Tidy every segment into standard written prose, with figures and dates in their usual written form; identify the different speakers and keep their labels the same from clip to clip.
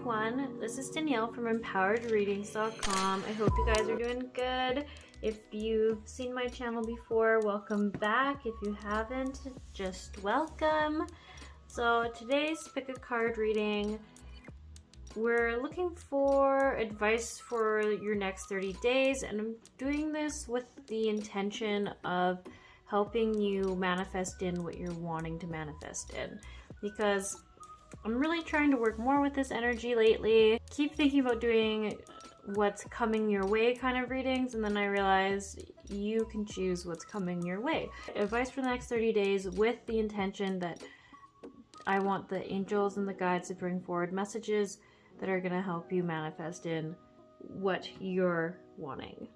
Speaker 1: everyone, this is Danielle from empoweredreadings.com. I hope you guys are doing good. If you've seen my channel before, welcome back. If you haven't, just welcome. So today's pick a card reading, we're looking for advice for your next 30 days, and I'm doing this with the intention of helping you manifest in what you're wanting to manifest in, because I'm really trying to work more with this energy lately. Keep thinking about doing what's coming your way kind of readings, and then I realize you can choose what's coming your way. Advice for the next 30 days with the intention that I want the angels and the guides to bring forward messages that are going to help you manifest in what you're wanting.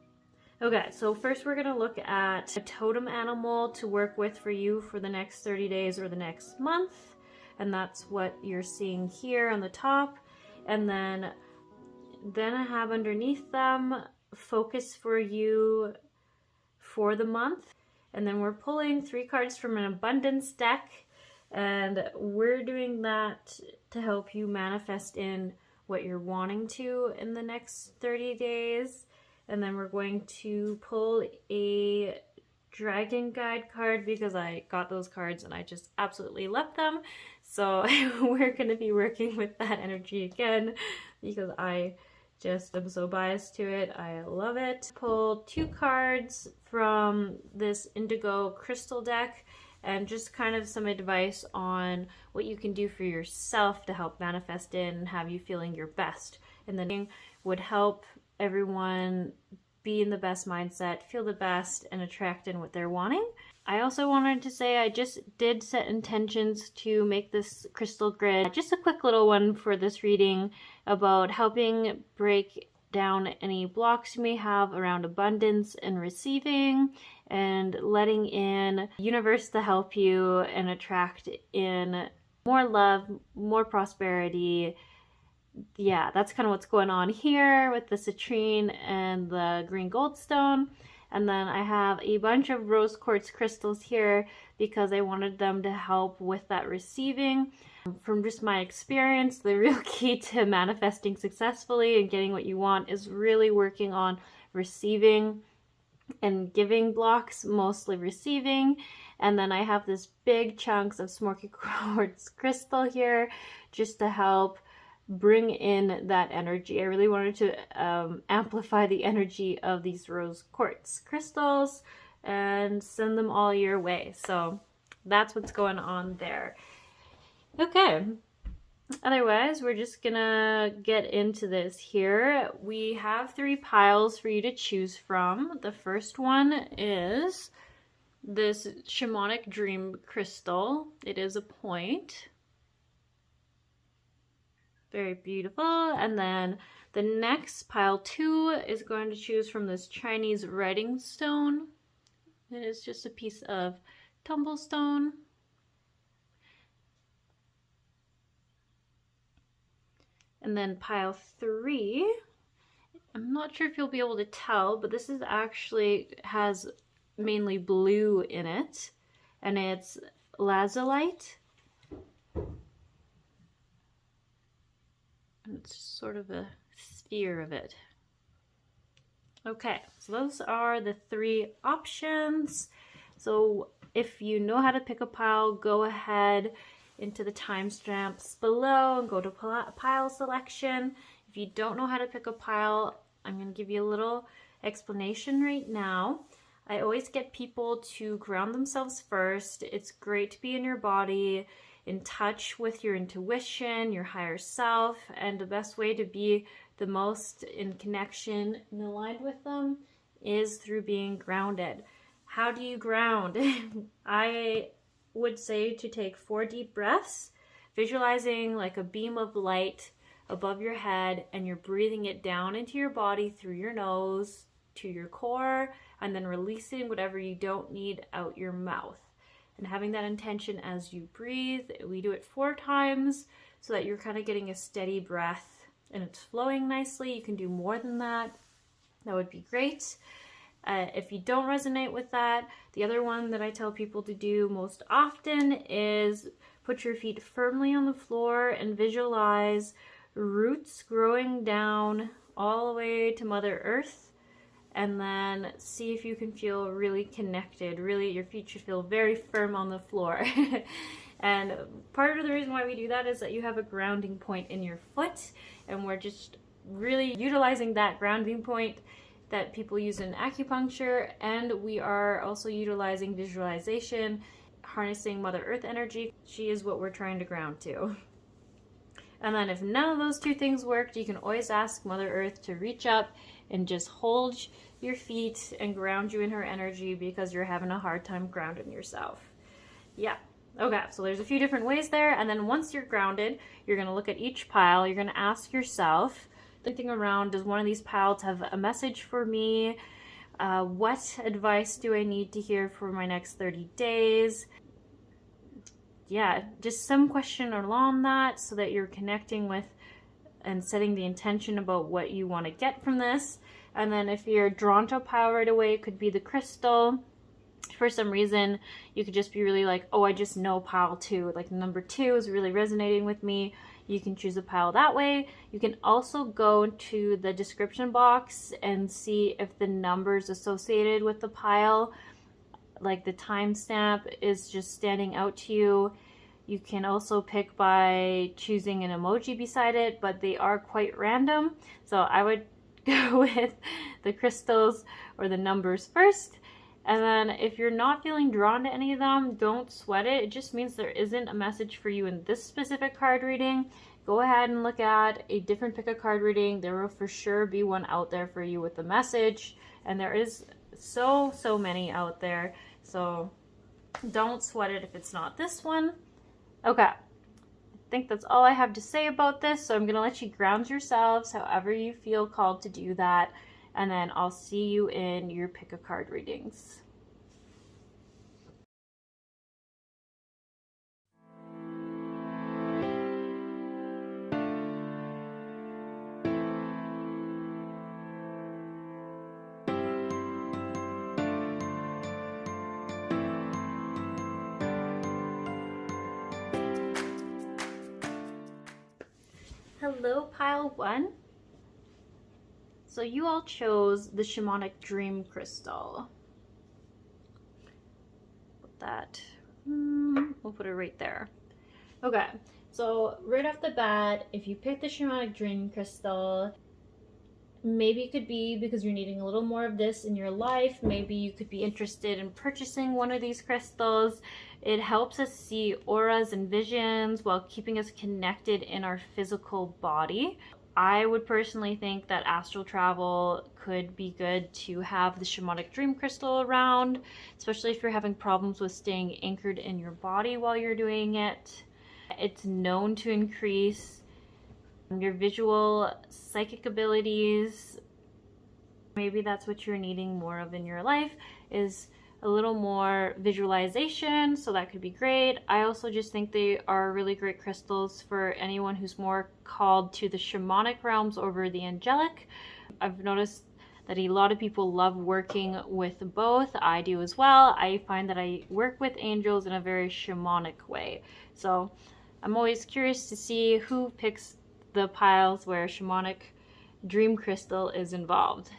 Speaker 1: Okay, so first we're going to look at a totem animal to work with for you for the next 30 days or the next month. And that's what you're seeing here on the top. And then I have underneath them focus for you for the month. And then we're pulling 3 cards from an abundance deck. And we're doing that to help you manifest in what you're wanting to in the next 30 days. And then we're going to pull a dragon guide card because I got those cards and I just absolutely love them. So we're going to be working with that energy again because I just am so biased to it. I love it. Pull 2 cards from this indigo crystal deck and just kind of some advice on what you can do for yourself to help manifest in and have you feeling your best. And then would help everyone be in the best mindset, feel the best, and attract in what they're wanting. I also wanted to say I just did set intentions to make this crystal grid, just a quick little one for this reading about helping break down any blocks you may have around abundance and receiving, and letting in the universe to help you and attract in more love, more prosperity. Yeah, that's kind of what's going on here with the citrine and the green goldstone. And then I have a bunch of rose quartz crystals here because I wanted them to help with that receiving. From just my experience, the real key to manifesting successfully and getting what you want is really working on receiving and giving blocks, mostly receiving. And then I have this big chunks of smoky quartz crystal here just to help bring in that energy. I really wanted to amplify the energy of these rose quartz crystals and send them all your way. So that's what's going on there. Okay, otherwise we're just gonna get into this here. We have 3 piles for you to choose from. The first one is this Shamanic Dream Crystal. It is a point. Very beautiful. And then the next pile 2 is going to choose from this Chinese writing stone. It is just a piece of tumblestone. And then pile 3, I'm not sure if you'll be able to tell, but this is actually has mainly blue in it, and it's Lazulite. It's sort of a sphere of it. Okay, so those are the 3 options. So if you know how to pick a pile, go ahead into the timestamps below and go to pile selection. If you don't know how to pick a pile, I'm going to give you a little explanation right now. I always get people to ground themselves first. It's great to be in your body, in touch with your intuition, your higher self, and the best way to be the most in connection and aligned with them is through being grounded. How do you ground? I would say to take 4 deep breaths, visualizing like a beam of light above your head, and you're breathing it down into your body through your nose to your core, and then releasing whatever you don't need out your mouth. And having that intention as you breathe. We do it 4 times so that you're kind of getting a steady breath and it's flowing nicely. You can do more than that. That would be great. If you don't resonate with that, the other one that I tell people to do most often is put your feet firmly on the floor and visualize roots growing down all the way to Mother Earth, and then see if you can feel really connected. Really, your feet should feel very firm on the floor. And part of the reason why we do that is that you have a grounding point in your foot, and we're just really utilizing that grounding point that people use in acupuncture, and we are also utilizing visualization, harnessing Mother Earth energy. She is what we're trying to ground to. And then if none of those two things worked, you can always ask Mother Earth to reach up and just hold your feet and ground you in her energy because you're having a hard time grounding yourself. Yeah. Okay, so there's a few different ways there, and then once you're grounded, you're going to look at each pile. You're going to ask yourself, looking around, does one of these piles have a message for me? What advice do I need to hear for my next 30 days? Yeah, just some question along that so that you're connecting with and setting the intention about what you want to get from this. And then if you're drawn to a pile right away, it could be the crystal. For some reason, you could just be really like, oh, I just know pile 2. Like number 2 is really resonating with me. You can choose a pile that way. You can also go to the description box and see if the numbers associated with the pile, like the timestamp, is just standing out to you. You can also pick by choosing an emoji beside it, but they are quite random. So I would go with the crystals or the numbers first. And then if you're not feeling drawn to any of them, don't sweat it. It just means there isn't a message for you in this specific card reading. Go ahead and look at a different pick a card reading. There will for sure be one out there for you with the message. And there is so many out there. So don't sweat it if it's not this one. Okay. I think that's all I have to say about this. So I'm going to let you ground yourselves however you feel called to do that. And then I'll see you in your pick a card readings. Hello, pile 1. So you all chose the Shamanic Dream Crystal. Put that, we'll put it right there. Okay, so right off the bat, if you pick the Shamanic Dream Crystal, maybe it could be because you're needing a little more of this in your life. Maybe you could be interested in purchasing one of these crystals. It helps us see auras and visions while keeping us connected in our physical body. I would personally think that astral travel could be good to have the Shamanic Dream Crystal around, especially if you're having problems with staying anchored in your body while you're doing it. It's known to increase your visual psychic abilities. Maybe that's what you're needing more of in your life, is a little more visualization, so that could be great. I also just think they are really great crystals for anyone who's more called to the shamanic realms over the angelic. I've noticed that a lot of people love working with both. I do as well. I find that I work with angels in a very shamanic way. So I'm always curious to see who picks the piles where Shamanic Dream Crystal is involved.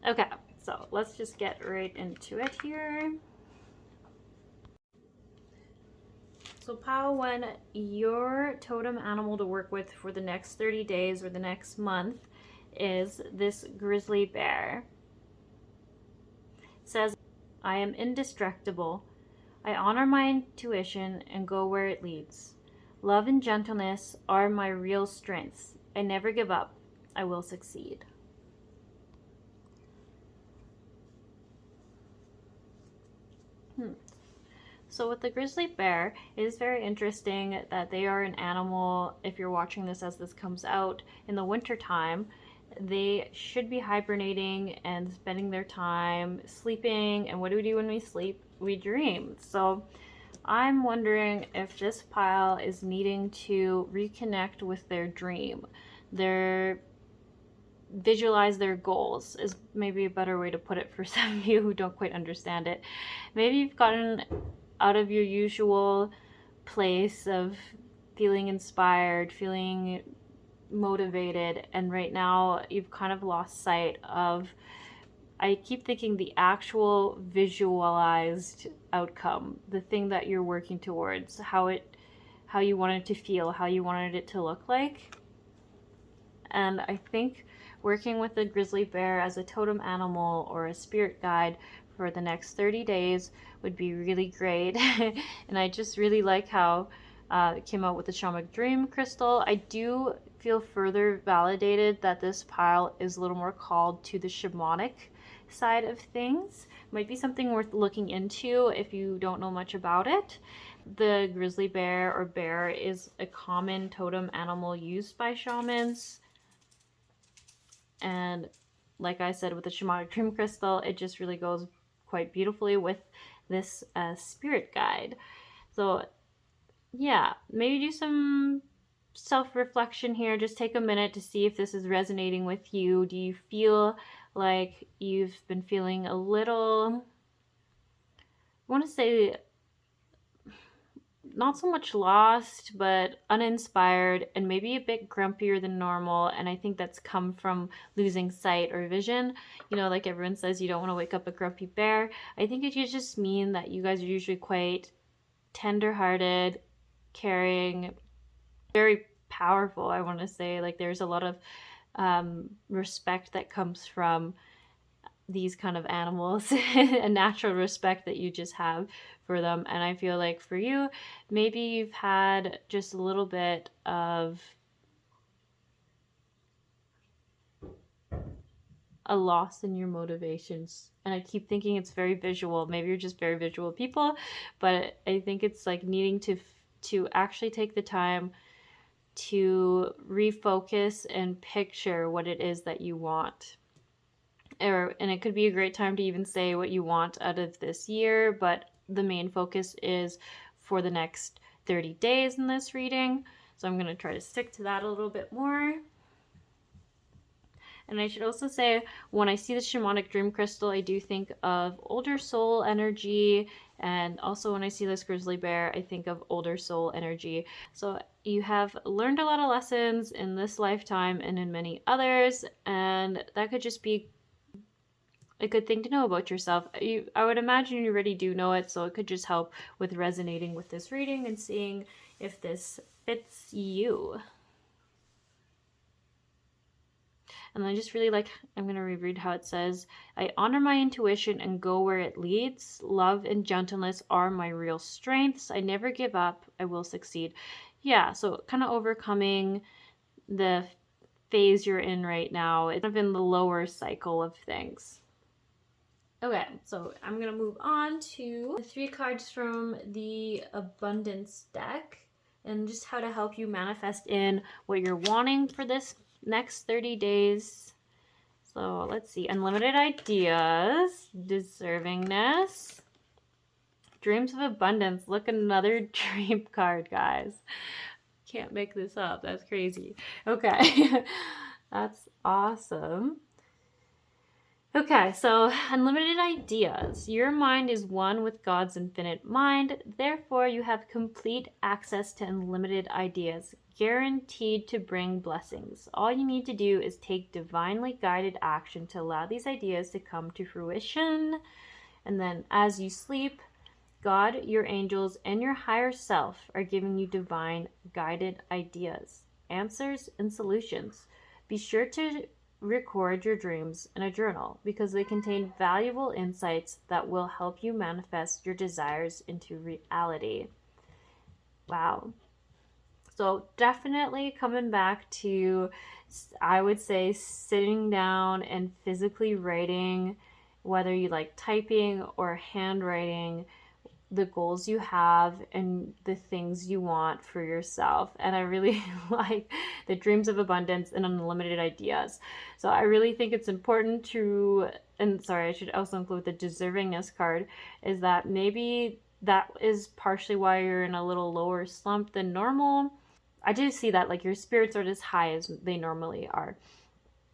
Speaker 1: Okay. So let's just get right into it here. So pile 1, your totem animal to work with for the next 30 days or the next month is this grizzly bear. It says, I am indestructible. I honor my intuition and go where it leads. Love and gentleness are my real strengths. I never give up. I will succeed. So with the grizzly bear, it is very interesting that they are an animal. If you're watching this as this comes out in the winter time, they should be hibernating and spending their time sleeping. And what do we do when we sleep? We dream. So I'm wondering if this pile is needing to reconnect with their dream. Visualize their goals is maybe a better way to put it for some of you who don't quite understand it. Maybe you've gotten out of your usual place of feeling inspired, feeling motivated, and right now you've kind of lost sight of, I keep thinking, the actual visualized outcome, the thing that you're working towards, how you wanted to feel, how you wanted it to look like. And I think working with a grizzly bear as a totem animal or a spirit guide for the next 30 days would be really great. And I just really like how it came out with the Shamanic Dream Crystal. I do feel further validated that this pile is a little more called to the shamanic side of things. Might be something worth looking into if you don't know much about it. The grizzly bear or bear is a common totem animal used by shamans. And like I said, with the Shamanic Dream Crystal, it just really goes quite beautifully with this spirit guide. So yeah, maybe do some self-reflection here. Just take a minute to see if this is resonating with you. Do you feel like you've been feeling a little, I want to say, not so much lost, but uninspired and maybe a bit grumpier than normal? And I think that's come from losing sight or vision. You know, like everyone says, you don't want to wake up a grumpy bear. I think it could just mean that you guys are usually quite tender-hearted, caring, very powerful, I want to say. Like there's a lot of respect that comes from these kind of animals, a natural respect that you just have for them. And I feel like for you, maybe you've had just a little bit of a loss in your motivations. And I keep thinking it's very visual. Maybe you're just very visual people, but I think it's like needing to actually take the time to refocus and picture what it is that you want. And it could be a great time to even say what you want out of this year, but the main focus is for the next 30 days in this reading. So I'm going to try to stick to that a little bit more. And I should also say, when I see the Shamanic Dream Crystal, I do think of older soul energy. And also when I see this grizzly bear, I think of older soul energy. So you have learned a lot of lessons in this lifetime and in many others. And that could just be a good thing to know about yourself. I would imagine you already do know it, so it could just help with resonating with this reading and seeing if this fits you. And I just really like, I'm going to reread how it says, I honor my intuition and go where it leads. Love and gentleness are my real strengths. I never give up. I will succeed. Yeah, so kind of overcoming the phase you're in right now. It's kind of in the lower cycle of things. Okay, so I'm going to move on to the 3 cards from the Abundance deck and just how to help you manifest in what you're wanting for this next 30 days. So let's see. Unlimited ideas, deservingness, dreams of abundance. Look, another dream card, guys. Can't make this up. That's crazy. Okay. That's awesome. Okay, so unlimited ideas. Your mind is one with God's infinite mind. Therefore, you have complete access to unlimited ideas, guaranteed to bring blessings. All you need to do is take divinely guided action to allow these ideas to come to fruition. And then as you sleep, God, your angels, and your higher self are giving you divine guided ideas, answers, and solutions. Be sure to record your dreams in a journal because they contain valuable insights that will help you manifest your desires into reality. Wow. So definitely coming back to, I would say, sitting down and physically writing, whether you like typing or handwriting, the goals you have and the things you want for yourself. And I really like the dreams of abundance and unlimited ideas. So I really think it's important to, and sorry, I should also include the deservingness card, is that maybe that is partially why you're in a little lower slump than normal. I do see that, like, your spirits aren't as high as they normally are.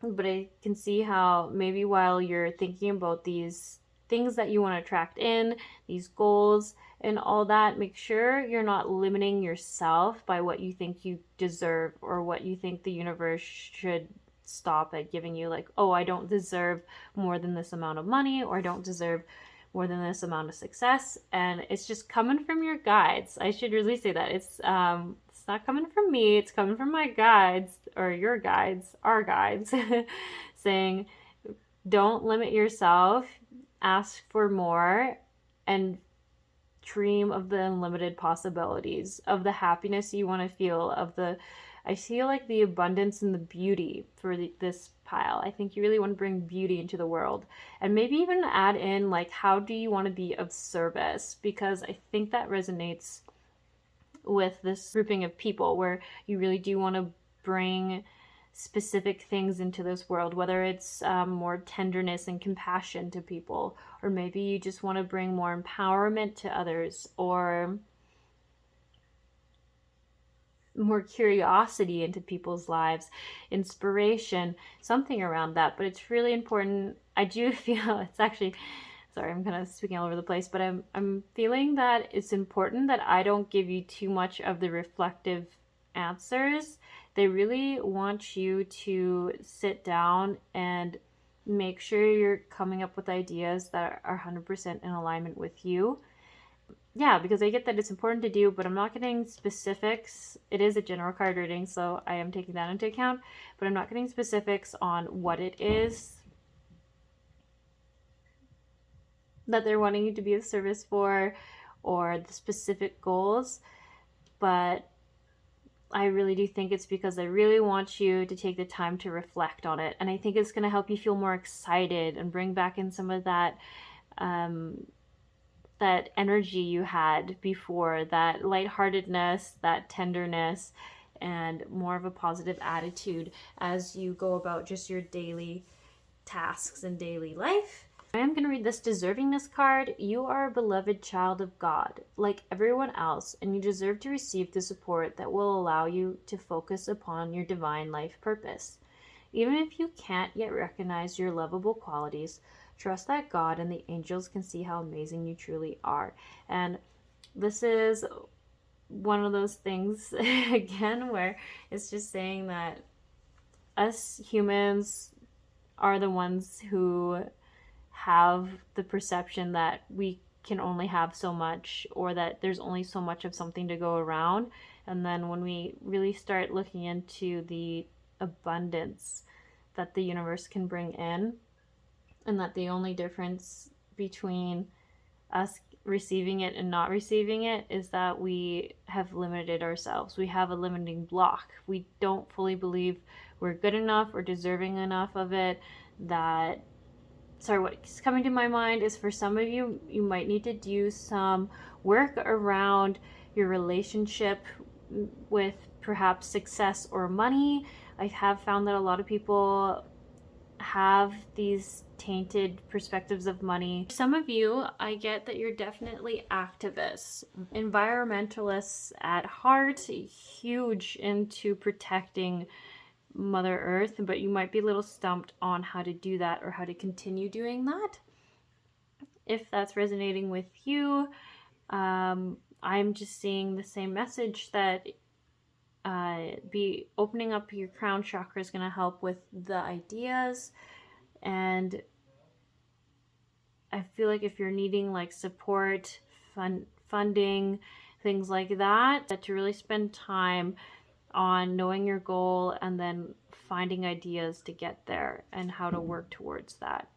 Speaker 1: But I can see how maybe while you're thinking about these things that you want to attract in, these goals, and all that, make sure you're not limiting yourself by what you think you deserve or what you think the universe should stop at giving you. Like, oh, I don't deserve more than this amount of money, or I don't deserve more than this amount of success. And it's just coming from your guides. I should really say that it's not coming from me, it's coming from my guides, or your guides, our guides, saying don't limit yourself, ask for more, and dream of the unlimited possibilities, of the happiness you want to feel, of the, I feel like the abundance and the beauty for this pile. I think you really want to bring beauty into the world, and maybe even add in like, how do you want to be of service? Because I think that resonates with this grouping of people, where you really do want to bring specific things into this world, whether it's more tenderness and compassion to people, or maybe you just want to bring more empowerment to others, or more curiosity into people's lives, inspiration, something around that. But it's really important. I do feel it's actually, sorry, I'm kind of speaking all over the place, but I'm feeling that it's important that I don't give you too much of the reflective answers. They really want you to sit down and make sure you're coming up with ideas that are 100% in alignment with you. Yeah, because I get that it's important to do, but I'm not getting specifics. It is a general card reading, so I am taking that into account, but I'm not getting specifics on what it is that they're wanting you to be of service for, or the specific goals. But I really do think it's because I really want you to take the time to reflect on it. And I think it's going to help you feel more excited and bring back in some of that that energy you had before, that lightheartedness, that tenderness, and more of a positive attitude as you go about just your daily tasks and daily life. I am going to read this deservingness card. You are a beloved child of God, like everyone else, and you deserve to receive the support that will allow you to focus upon your divine life purpose. Even if you can't yet recognize your lovable qualities, trust that God and the angels can see how amazing you truly are. And this is one of those things, again, where it's just saying that us humans are the ones who have the perception that we can only have so much, or that there's only so much of something to go around. And then when we really start looking into the abundance that the universe can bring in, and that the only difference between us receiving it and not receiving it is that we have limited ourselves. We have a limiting block. We don't fully believe we're good enough or deserving enough of it. That, sorry, what's coming to my mind is, for some of you, you might need to do some work around your relationship with perhaps success or money. I have found that a lot of people have these tainted perspectives of money. Some of you, I get that you're definitely activists, environmentalists at heart, huge into protecting Mother Earth, but you might be a little stumped on how to do that or how to continue doing that. If that's resonating with you, I'm just seeing the same message, that be opening up your crown chakra is going to help with the ideas. And I feel like if you're needing like support, funding, things like that, to really spend time on knowing your goal and then finding ideas to get there and how to work towards that.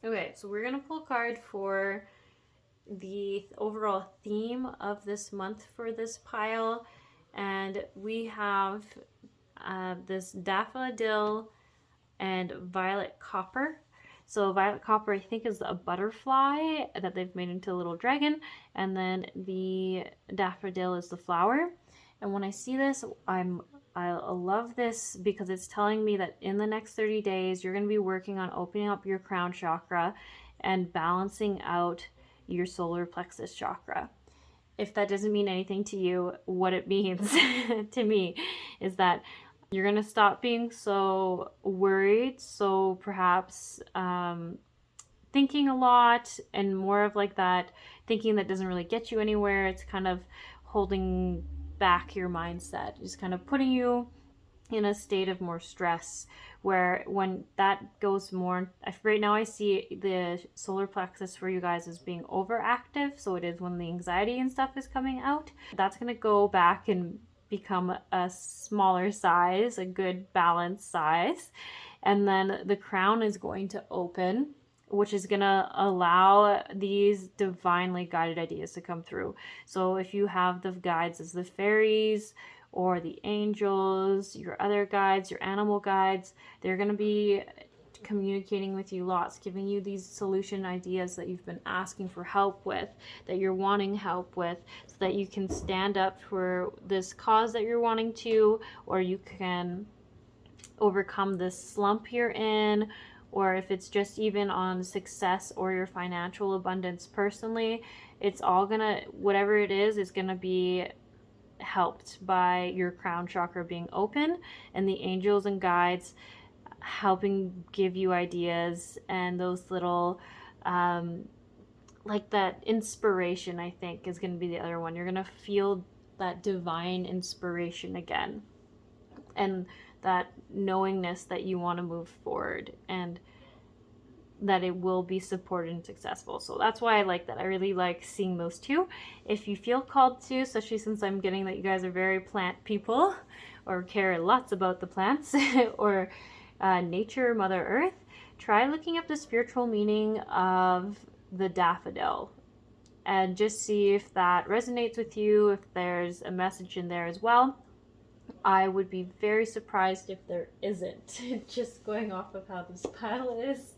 Speaker 1: Okay, so we're going to pull a card for the overall theme of this month for this pile. And we have this daffodil and violet copper. So violet copper, I think, is a butterfly that they've made into a little dragon, and then the daffodil is the flower. And when I see this, I love this because it's telling me that in the next 30 days, you're going to be working on opening up your crown chakra and balancing out your solar plexus chakra. If that doesn't mean anything to you, what it means to me is that you're going to stop being so worried, so perhaps thinking a lot and more of like that thinking that doesn't really get you anywhere. It's kind of holding back your mindset, just kind of putting you in a state of more stress, where when that goes more, right now I see the solar plexus for you guys as being overactive, so it is when the anxiety and stuff is coming out. That's going to go back and become a smaller size, a good balanced size, and then the crown is going to open, which is going to allow these divinely guided ideas to come through. So if you have the guides as the fairies or the angels, your other guides, your animal guides, they're going to be communicating with you lots, giving you these solution ideas that you've been asking for help with, that you're wanting help with, so that you can stand up for this cause that you're wanting to, or you can overcome this slump you're in, or if it's just even on success or your financial abundance personally, it's all gonna, whatever it is gonna be helped by your crown chakra being open and the angels and guides helping give you ideas and those little like that inspiration. I think is going to be the other one. You're going to feel that divine inspiration again, and that knowingness that you want to move forward and that it will be supported and successful. So that's why I like that. I really like seeing those two. If you feel called to, especially since I'm getting that you guys are very plant people or care lots about the plants or nature, Mother Earth, try looking up the spiritual meaning of the daffodil and just see if that resonates with you, if there's a message in there as well. I would be very surprised if there isn't, just going off of how this pile is.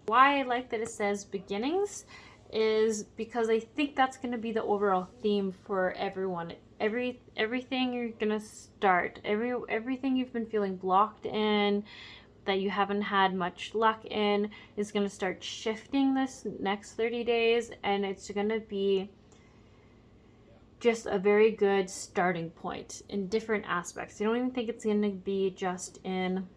Speaker 1: Why I like that it says beginnings is because I think that's going to be the overall theme for everyone. Everything you're going to start, everything you've been feeling blocked in, that you haven't had much luck in, is going to start shifting this next 30 days, and it's going to be just a very good starting point in different aspects. I don't even think it's going to be just in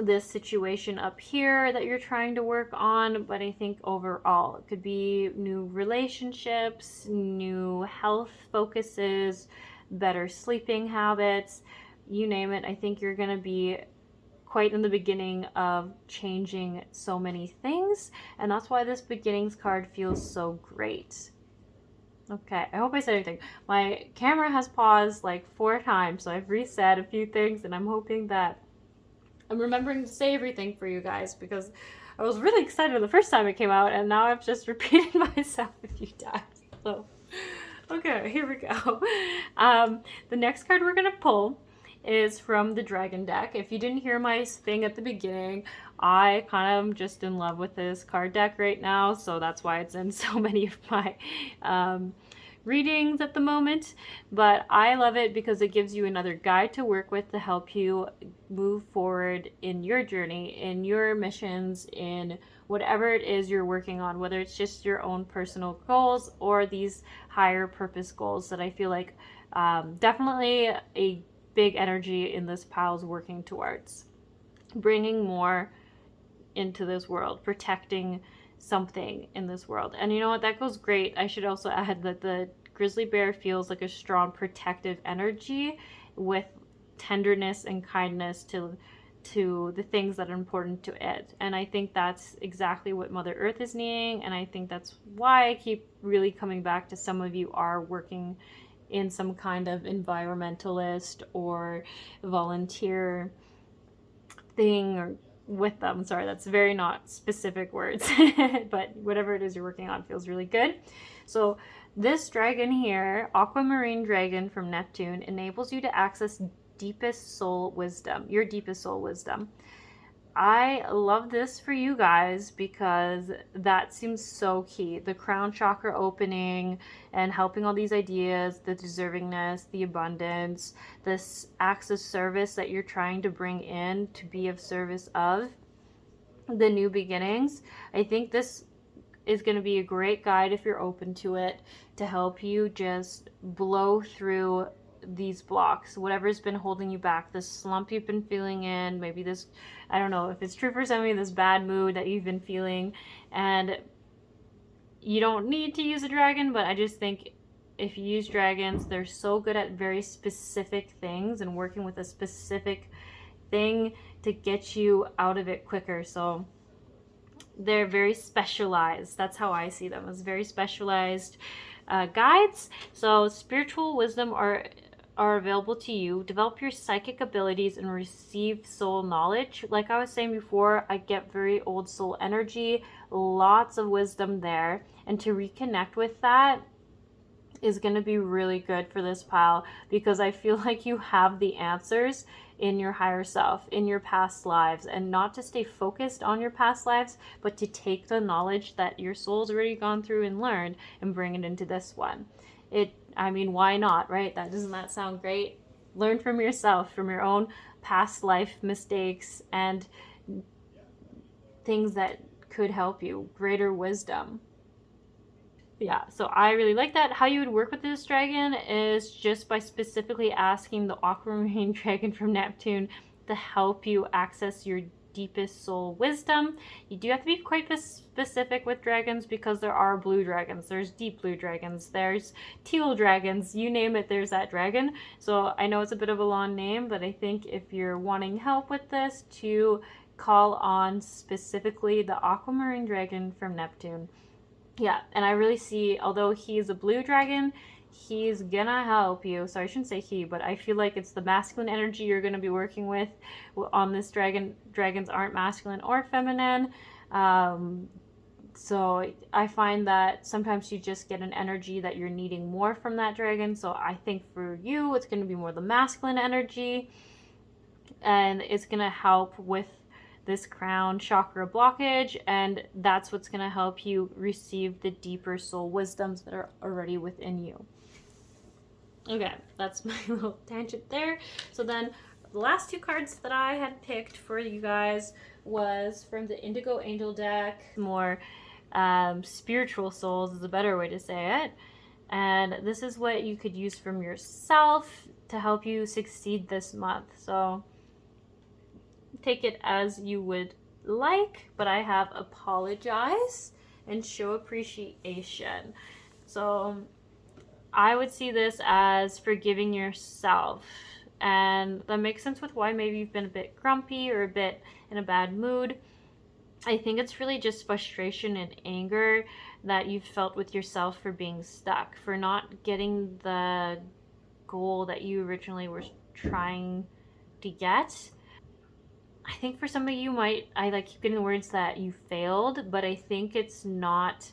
Speaker 1: this situation up here that you're trying to work on, but I think overall it could be new relationships, new health focuses, better sleeping habits, you name it. I think you're going to be quite in the beginning of changing so many things, and that's why this beginnings card feels so great. Okay, I hope I said anything. My camera has paused like 4 times, so I've reset a few things, and I'm hoping that I'm remembering to say everything for you guys, because I was really excited the first time it came out, and now I've just repeated myself a few times. So, okay, here we go. The next card we're going to pull is from the Dragon deck. If you didn't hear my thing at the beginning, I kind of am just in love with this card deck right now, so that's why it's in so many of my readings at the moment. But I love it because it gives you another guide to work with to help you move forward in your journey, in your missions, in whatever it is you're working on, whether it's just your own personal goals or these higher purpose goals that I feel like definitely a big energy in this pile is working towards. Bringing more into this world, protecting something in this world. And you know what, that goes great. I should also add that the grizzly bear feels like a strong protective energy with tenderness and kindness to the things that are important to it. And I think that's exactly what Mother Earth is needing, and I think that's why I keep really coming back to some of you are working in some kind of environmentalist or volunteer thing or with them. Sorry, that's very not specific words, but whatever it is you're working on feels really good. So this dragon here, aquamarine dragon from Neptune, enables you to access deepest soul wisdom, your deepest soul wisdom. I love this for you guys because that seems so key. The crown chakra opening and helping all these ideas, the deservingness, the abundance, this acts of service that you're trying to bring in to be of service of the new beginnings. I think this is going to be a great guide if you're open to it, to help you just blow through these blocks, whatever's been holding you back, this slump you've been feeling in, maybe this, I don't know if it's true for somebody, this bad mood that you've been feeling. And you don't need to use a dragon, but I just think if you use dragons, they're so good at very specific things and working with a specific thing to get you out of it quicker. So they're very specialized. That's how I see them, as very specialized guides. So spiritual wisdom are available to you. Develop your psychic abilities and receive soul knowledge. Like I was saying before, I get very old soul energy, lots of wisdom there. And to reconnect with that is going to be really good for this pile, because I feel like you have the answers in your higher self, in your past lives, and not to stay focused on your past lives, but to take the knowledge that your soul's already gone through and learned and bring it into this one. I mean, why not, right? Doesn't that sound great? Learn from yourself, from your own past life mistakes and things that could help you, greater wisdom. Yeah, so I really like that. How you would work with this dragon is just by specifically asking the aquamarine dragon from Neptune to help you access your deepest soul wisdom. You do have to be quite specific with dragons, because there are blue dragons, there's deep blue dragons, there's teal dragons, you name it, there's that dragon. So I know it's a bit of a long name, but I think if you're wanting help with this, to call on specifically the aquamarine dragon from Neptune. Yeah, and I really see, although he's a blue dragon, he's gonna help you. So I shouldn't say he, but I feel like it's the masculine energy you're gonna be working with on this dragon. Dragons aren't masculine or feminine. So I find that sometimes you just get an energy that you're needing more from that dragon. So I think for you, it's gonna be more the masculine energy, and it's gonna help with this crown chakra blockage, and that's what's going to help you receive the deeper soul wisdoms that are already within you. Okay, that's my little tangent there. So then the last two cards that I had picked for you guys was from the Indigo Angel deck. More spiritual souls is a better way to say it. And this is what you could use from yourself to help you succeed this month. So take it as you would like, but I have apologize and show appreciation. So I would see this as forgiving yourself, and that makes sense with why maybe you've been a bit grumpy or a bit in a bad mood. I think it's really just frustration and anger that you've felt with yourself for being stuck, for not getting the goal that you originally were trying to get. I think for some of you I keep getting the words that you failed, but I think it's not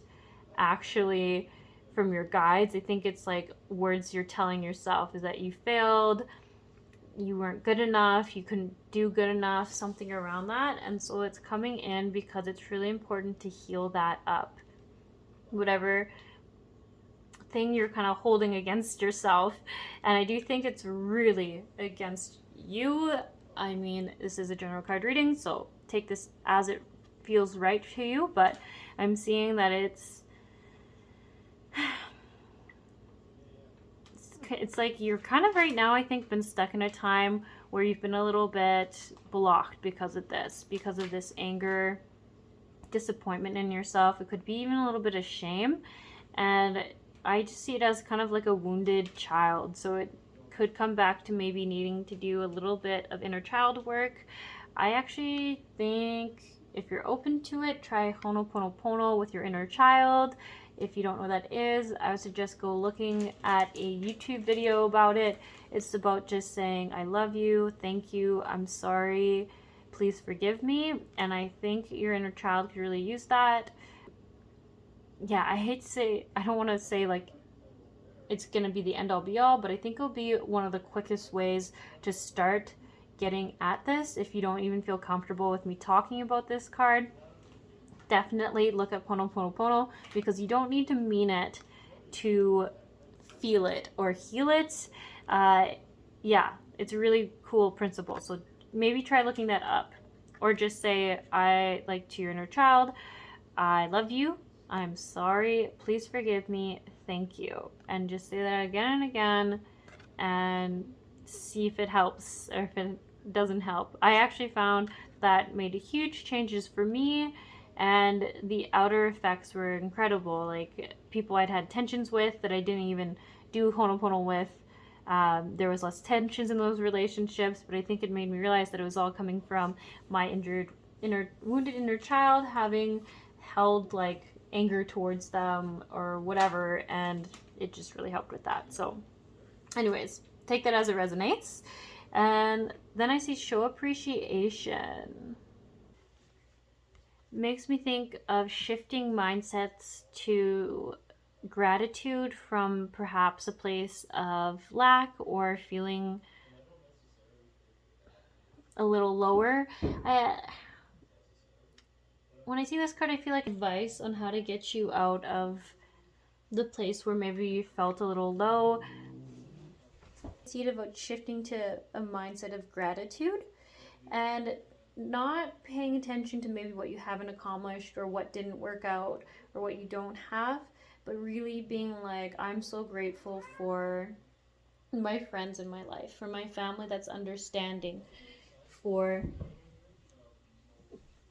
Speaker 1: actually from your guides. I think it's like words you're telling yourself, is that you failed, you weren't good enough, you couldn't do good enough, something around that. And so it's coming in because it's really important to heal that up. Whatever thing you're kind of holding against yourself. And I do think it's really against you. I mean, this is a general card reading, so take this as it feels right to you, but I'm seeing that it's like you're kind of right now, I think, been stuck in a time where you've been a little bit blocked because of this anger, disappointment in yourself. It could be even a little bit of shame, and I just see it as kind of like a wounded child. So it could come back to maybe needing to do a little bit of inner child work. I actually think if you're open to it, try Ho'oponopono with your inner child. If you don't know what that is, I would suggest go looking at a YouTube video about it. It's about just saying, I love you, thank you, I'm sorry, please forgive me. And I think your inner child could really use that. Yeah, I don't want to say like it's going to be the end all be all, but I think it'll be one of the quickest ways to start getting at this. If you don't even feel comfortable with me talking about this card, definitely look at Ho'oponopono, because you don't need to mean it to feel it or heal it. Yeah, it's a really cool principle. So maybe try looking that up, or just say, I like to your inner child, I love you, I'm sorry, please forgive me, thank you. And just say that again and again and see if it helps or if it doesn't help. I actually found that made huge changes for me, and the outer effects were incredible. Like people I'd had tensions with that I didn't even do Ho'oponopono with. There was less tensions in those relationships, but I think it made me realize that it was all coming from my wounded inner child having held like anger towards them or whatever, and it just really helped with that. So, anyways, take that as it resonates. And then I see show appreciation. Makes me think of shifting mindsets to gratitude from perhaps a place of lack or feeling a little lower. When I see this card, I feel like advice on how to get you out of the place where maybe you felt a little low. It's about shifting to a mindset of gratitude and not paying attention to maybe what you haven't accomplished or what didn't work out or what you don't have, but really being like, I'm so grateful for my friends in my life, for my family that's understanding, for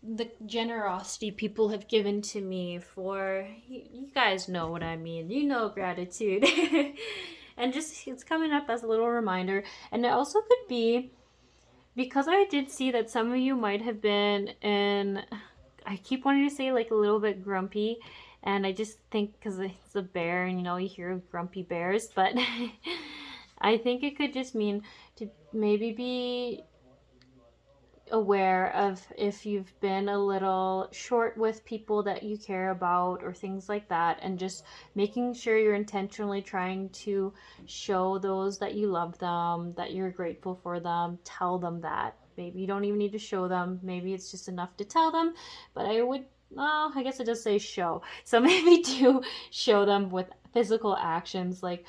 Speaker 1: the generosity people have given to me, for you guys know what I mean, you know, gratitude. And just it's coming up as a little reminder. And it also could be because I did see that some of you might have been in, I keep wanting to say like a little bit grumpy, and I just think because it's a bear and you know you hear of grumpy bears, but I think it could just mean to maybe be aware of if you've been a little short with people that you care about or things like that, and just making sure you're intentionally trying to show those that you love them, that you're grateful for them, tell them that. Maybe you don't even need to show them, maybe it's just enough to tell them, but I guess it does say show, so maybe do show them with physical actions like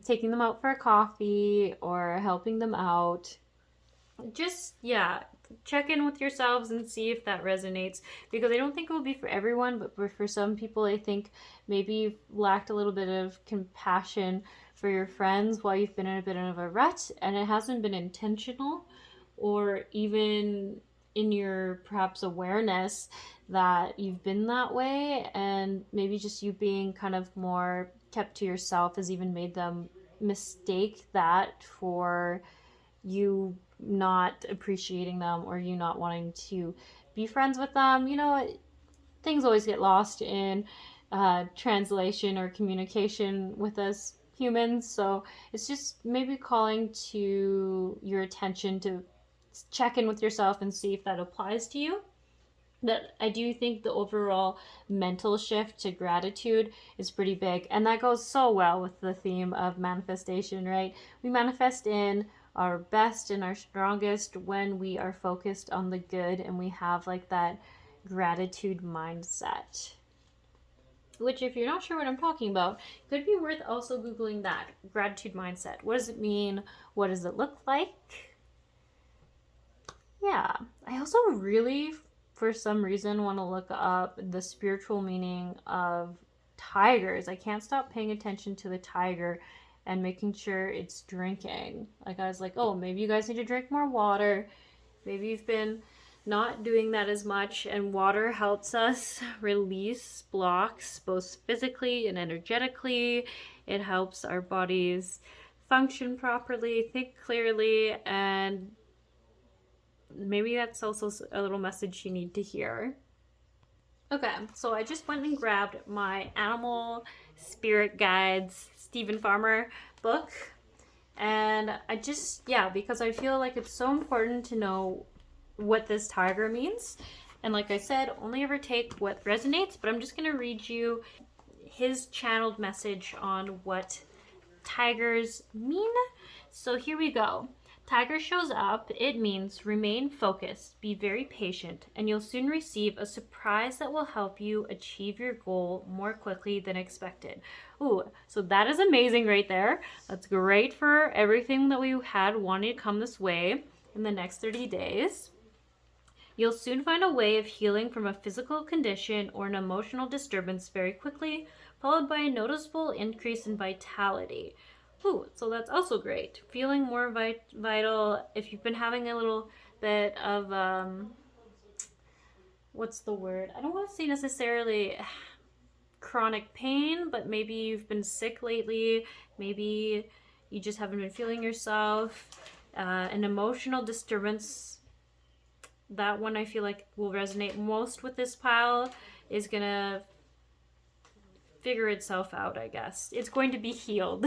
Speaker 1: taking them out for a coffee or helping them out. Just, yeah, check in with yourselves and see if that resonates, because I don't think it will be for everyone, but for some people I think maybe you've lacked a little bit of compassion for your friends while you've been in a bit of a rut, and it hasn't been intentional or even in your perhaps awareness that you've been that way, and maybe just you being kind of more kept to yourself has even made them mistake that for you not appreciating them or you not wanting to be friends with them. You know, things always get lost in translation or communication with us humans. So it's just maybe calling to your attention to check in with yourself and see if that applies to you. But I do think the overall mental shift to gratitude is pretty big. And that goes so well with the theme of manifestation, right? We manifest in our best and our strongest when we are focused on the good and we have like that gratitude mindset. Which, if you're not sure what I'm talking about, could be worth also Googling that. Gratitude mindset. What does it mean? What does it look like? Yeah. I also really, for some reason, want to look up the spiritual meaning of tigers. I can't stop paying attention to the tiger and making sure it's drinking. Like, I was like, oh, maybe you guys need to drink more water. Maybe you've been not doing that as much, and water helps us release blocks both physically and energetically. It helps our bodies function properly, think clearly, and maybe that's also a little message you need to hear. Okay, so I just went and grabbed my Animal Spirit Guides Stephen Farmer book, and because I feel like it's so important to know what this tiger means. And like I said, only ever take what resonates, but I'm just going to read you his channeled message on what tigers mean. So here we go. Tiger shows up, it means remain focused, be very patient, and you'll soon receive a surprise that will help you achieve your goal more quickly than expected. Ooh, so that is amazing right there. That's great for everything that we had wanting to come this way in the next 30 days. You'll soon find a way of healing from a physical condition or an emotional disturbance very quickly, followed by a noticeable increase in vitality. Ooh, so that's also great. Feeling more vital. If you've been having a little bit of, what's the word? I don't want to say necessarily chronic pain, but maybe you've been sick lately. Maybe you just haven't been feeling yourself. An emotional disturbance, that one I feel like will resonate most with this pile, is gonna figure itself out, I guess. It's going to be healed.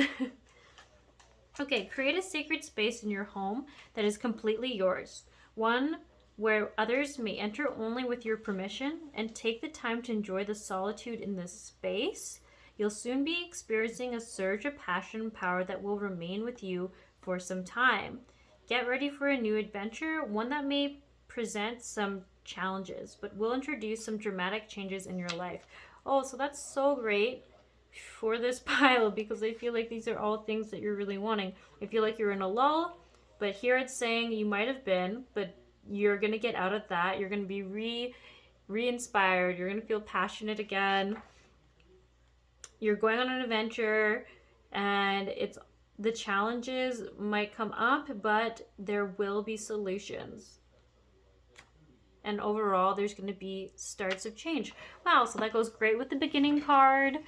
Speaker 1: Okay, create a sacred space in your home that is completely yours. One where others may enter only with your permission, and take the time to enjoy the solitude in this space. You'll soon be experiencing a surge of passion and power that will remain with you for some time. Get ready for a new adventure, one that may present some challenges, but will introduce some dramatic changes in your life. Oh, so that's so great for this pile, because I feel like these are all things that you're really wanting. I feel like you're in a lull, but here it's saying you might have been, but you're going to get out of that. You're going to be re-inspired. You're going to feel passionate again. You're going on an adventure, and the challenges might come up, but there will be solutions. And overall, there's going to be starts of change. Wow, so that goes great with the beginning card.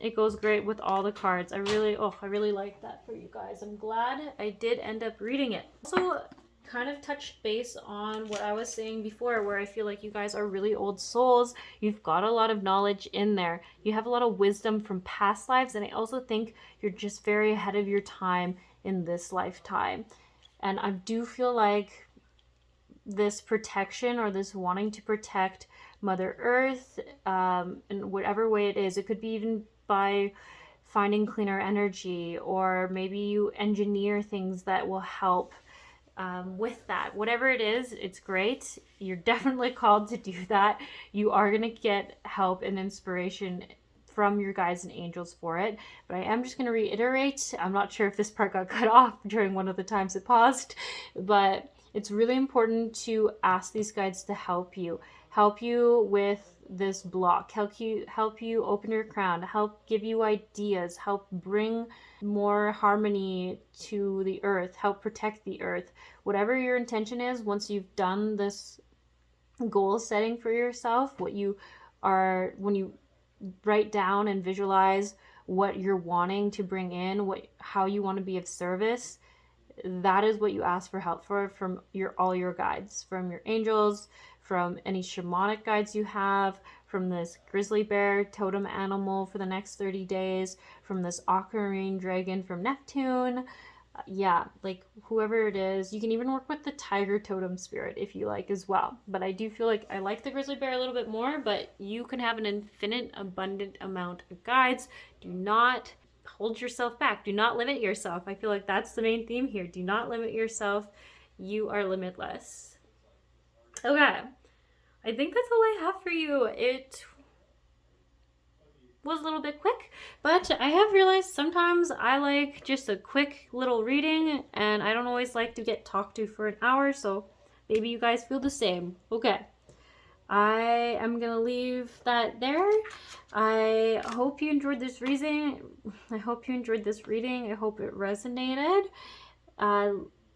Speaker 1: It goes great with all the cards. I really like that for you guys. I'm glad I did end up reading it. Also, kind of touched base on what I was saying before, where I feel like you guys are really old souls. You've got a lot of knowledge in there. You have a lot of wisdom from past lives, and I also think you're just very ahead of your time in this lifetime. And I do feel like this protection, or this wanting to protect Mother Earth, in whatever way it is, it could be even by finding cleaner energy, or maybe you engineer things that will help with that. Whatever it is, it's great. You're definitely called to do that. You are going to get help and inspiration from your guides and angels for it. But I am just going to reiterate, I'm not sure if this part got cut off during one of the times it paused, but it's really important to ask these guides to help you with this block, help you open your crown, help give you ideas, help bring more harmony to the earth, help protect the earth. Whatever your intention is, once you've done this goal setting for yourself, when you write down and visualize what you're wanting to bring in, how you want to be of service, that is what you ask for help for from all your guides, from your angels, from any shamanic guides you have, from this grizzly bear totem animal for the next 30 days, from this aquamarine dragon from Neptune. Like whoever it is. You can even work with the tiger totem spirit if you like as well. But I do feel like I like the grizzly bear a little bit more, but you can have an infinite, abundant amount of guides. Do not hold yourself back. Do not limit yourself. I feel like that's the main theme here. Do not limit yourself. You are limitless. Okay, I think that's all I have for you. It was a little bit quick, but I have realized sometimes I like just a quick little reading, and I don't always like to get talked to for an hour, so maybe you guys feel the same. Okay, I am gonna leave that there. I hope you enjoyed this reading. I hope it resonated.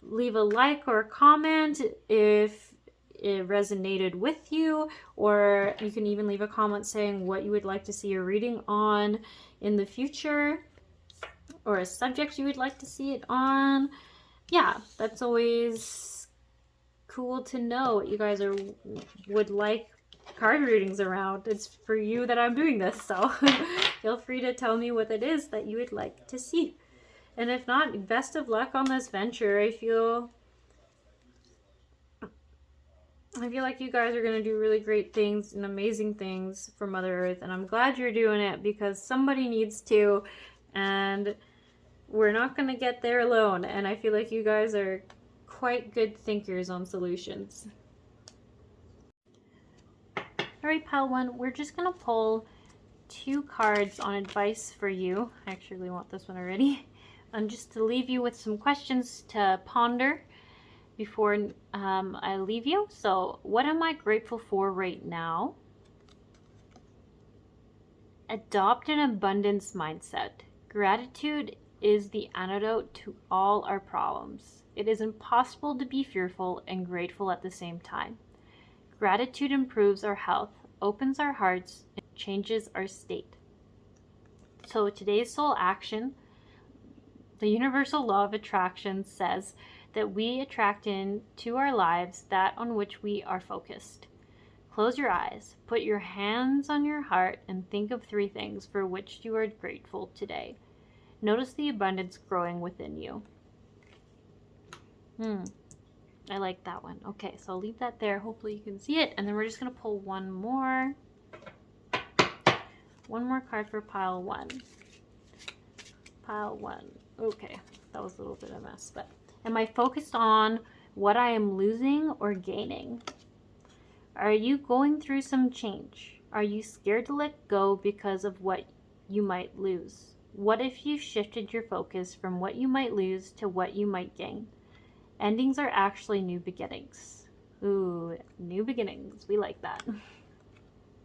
Speaker 1: Leave a like or a comment if it resonated with you, or you can even leave a comment saying what you would like to see a reading on in the future, or a subject you would like to see it on. Yeah, that's always cool to know what you guys would like card readings around. It's for you that I'm doing this, so feel free to tell me what it is that you would like to see. And if not, best of luck on this venture. I feel like you guys are going to do really great things and amazing things for Mother Earth, and I'm glad you're doing it, because somebody needs to, and we're not going to get there alone. And I feel like you guys are quite good thinkers on solutions. Alright, pile 1, we're just going to pull 2 cards on advice for you. I actually want this one already. And just to leave you with some questions to ponder before I leave you. So, what am I grateful for right now? Adopt an abundance mindset. Gratitude is the antidote to all our problems. It is impossible to be fearful and grateful at the same time. Gratitude improves our health, opens our hearts, and changes our state. So today's soul action, the universal law of attraction says that we attract into our lives that on which we are focused. Close your eyes, put your hands on your heart, and think of 3 things for which you are grateful today. Notice the abundance growing within you. I like that one. Okay, so I'll leave that there. Hopefully you can see it. And then we're just going to pull one more card for pile 1. Pile 1. Okay, that was a little bit of a mess. But am I focused on what I am losing or gaining? Are you going through some change? Are you scared to let go because of what you might lose? What if you shifted your focus from what you might lose to what you might gain? Endings are actually new beginnings. Ooh, new beginnings. We like that.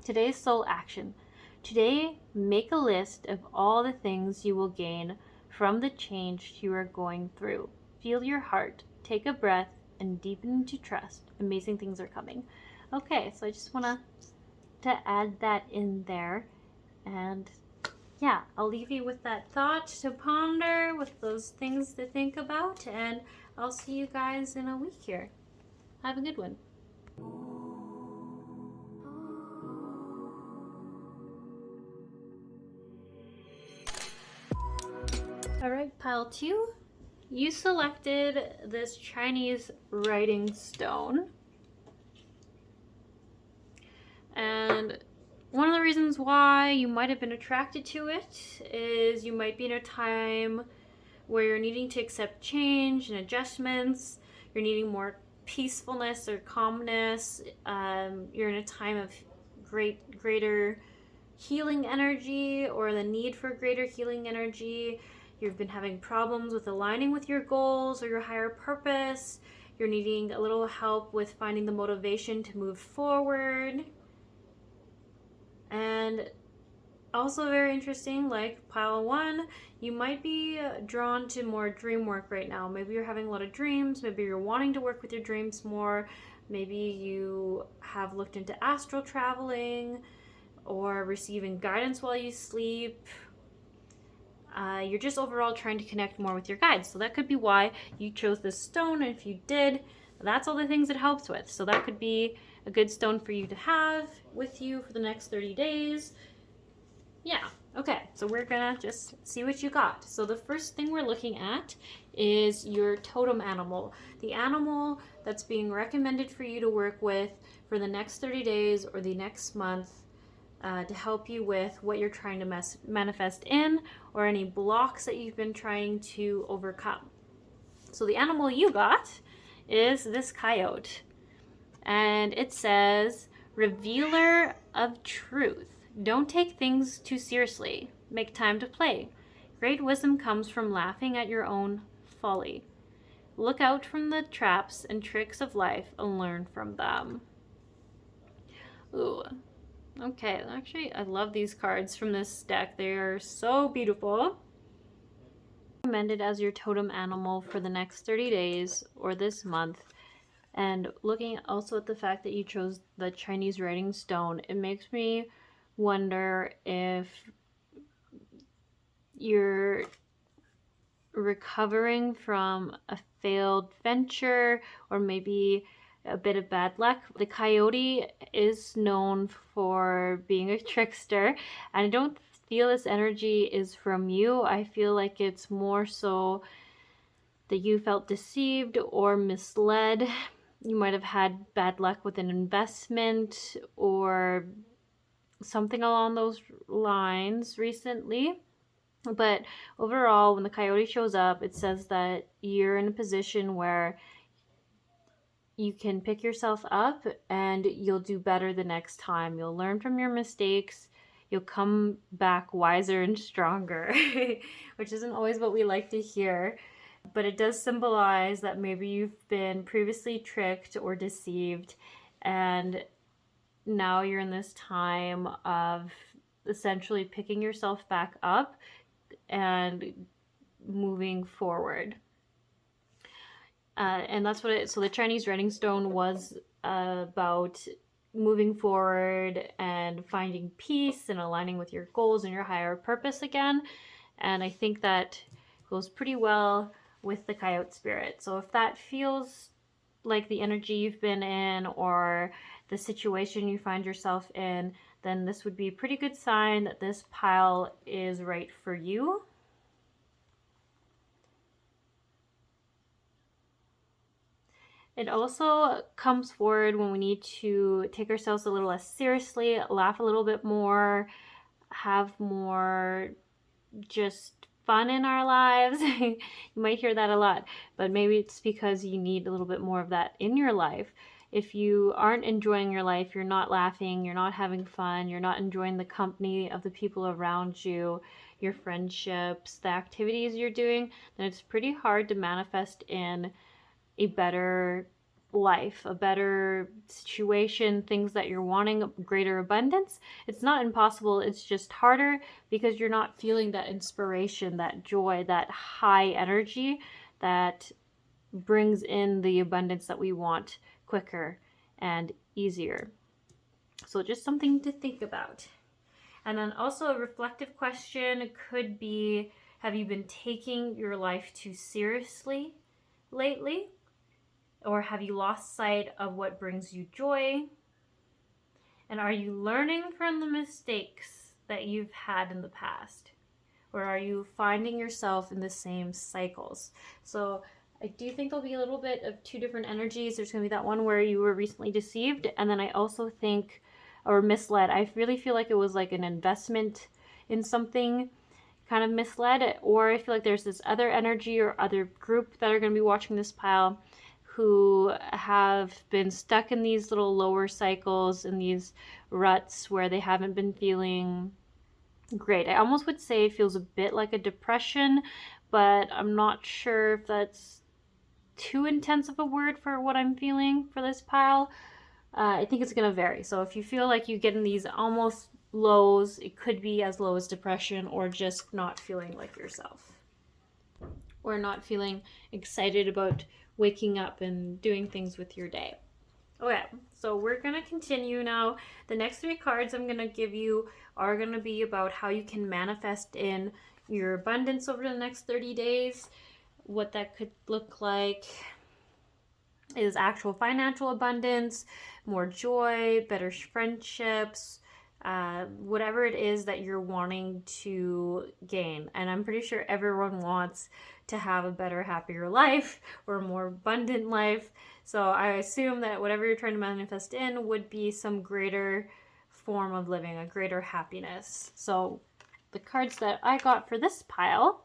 Speaker 1: Today's soul action. Today, make a list of all the things you will gain from the change you are going through. Feel your heart. Take a breath and deepen into trust. Amazing things are coming. Okay, so I just want to add that in there. And yeah, I'll leave you with that thought to ponder, with those things to think about, and I'll see you guys in a week here. Have a good one. All right, pile 2. You selected this Chinese writing stone. And one of the reasons why you might have been attracted to it is you might be in a time where you're needing to accept change and adjustments. You're needing more peacefulness or calmness. You're in a time of greater healing energy, or the need for greater healing energy. You've been having problems with aligning with your goals or your higher purpose. You're needing a little help with finding the motivation to move forward. And also very interesting, like pile 1, you might be drawn to more dream work right now. Maybe you're having a lot of dreams. Maybe you're wanting to work with your dreams more. Maybe you have looked into astral traveling or receiving guidance while you sleep. You're just overall trying to connect more with your guides. So that could be why you chose this stone. And if you did, that's all the things it helps with. So that could be a good stone for you to have with you for the next 30 days. Yeah, okay, so we're gonna just see what you got. So the first thing we're looking at is your totem animal. The animal that's being recommended for you to work with for the next 30 days or the next month to help you with what you're trying to manifest in, or any blocks that you've been trying to overcome. So the animal you got is this coyote. And it says, revealer of truth. Don't take things too seriously. Make time to play. Great wisdom comes from laughing at your own folly. Look out from the traps and tricks of life and learn from them. Ooh. Okay, actually, I love these cards from this deck. They are so beautiful. Recommended as your totem animal for the next 30 days or this month. And looking also at the fact that you chose the Chinese writing stone, it makes me wonder if you're recovering from a failed venture or maybe a bit of bad luck. The coyote is known for being a trickster, and I don't feel this energy is from you. I feel like it's more so that you felt deceived or misled. You might have had bad luck with an investment or something along those lines recently. But overall, when the coyote shows up, it says that you're in a position where you can pick yourself up and you'll do better the next time. You'll learn from your mistakes. You'll come back wiser and stronger, which isn't always what we like to hear. But it does symbolize that maybe you've been previously tricked or deceived, and now you're in this time of essentially picking yourself back up, and moving forward. And that's what so the Chinese writing stone was about moving forward and finding peace and aligning with your goals and your higher purpose again. And I think that goes pretty well with the coyote spirit. So if that feels like the energy you've been in or the situation you find yourself in, then this would be a pretty good sign that this pile is right for you. It also comes forward when we need to take ourselves a little less seriously, laugh a little bit more, have more just fun in our lives. You might hear that a lot, but maybe it's because you need a little bit more of that in your life. If you aren't enjoying your life, you're not laughing, you're not having fun, you're not enjoying the company of the people around you, your friendships, the activities you're doing, then it's pretty hard to manifest in a better life, a better situation, things that you're wanting, greater abundance. It's not impossible, it's just harder because you're not feeling that inspiration, that joy, that high energy that brings in the abundance that we want quicker and easier. So just something to think about. And then also a reflective question could be, have you been taking your life too seriously lately? Or have you lost sight of what brings you joy? And are you learning from the mistakes that you've had in the past? Or are you finding yourself in the same cycles? So I do think there'll be a little bit of two different energies. There's going to be that one where you were recently deceived. And then I also think, or misled. I really feel like it was like an investment in something, kind of misled. Or I feel like there's this other energy or other group that are going to be watching this pile who have been stuck in these little lower cycles, in these ruts where they haven't been feeling great. I almost would say it feels a bit like a depression, but I'm not sure if that's too intense of a word for what I'm feeling for this pile. I think it's going to vary. So if you feel like you get in these almost lows, it could be as low as depression or just not feeling like yourself. Or not feeling excited about waking up and doing things with your day. Okay, so we're going to continue now. The next 3 cards I'm going to give you are going to be about how you can manifest in your abundance over the next 30 days. What that could look like is actual financial abundance, more joy, better friendships, whatever it is that you're wanting to gain. And I'm pretty sure everyone wants to have a better, happier life or a more abundant life. So I assume that whatever you're trying to manifest in would be some greater form of living, a greater happiness. So the cards that I got for this pile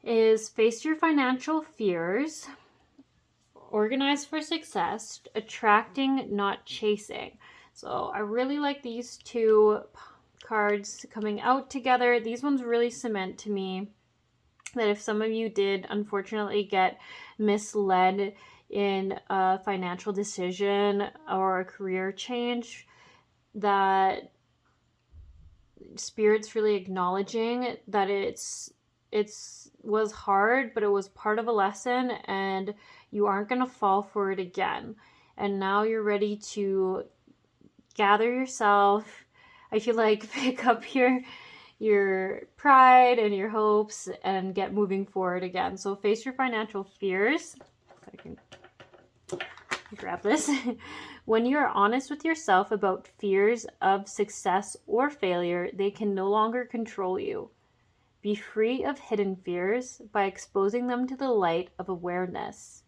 Speaker 1: is Face Your Financial Fears, Organize for Success, Attracting, Not Chasing. So I really like these 2 cards coming out together. These ones really cement to me that if some of you did unfortunately get misled in a financial decision or a career change, that Spirit's really acknowledging that it's was hard, but it was part of a lesson and you aren't going to fall for it again. And now you're ready to gather yourself. I feel like pick up your pride and your hopes and get moving forward again. So face your financial fears. If I can grab this. When you are honest with yourself about fears of success or failure, they can no longer control you. Be free of hidden fears by exposing them to the light of awareness.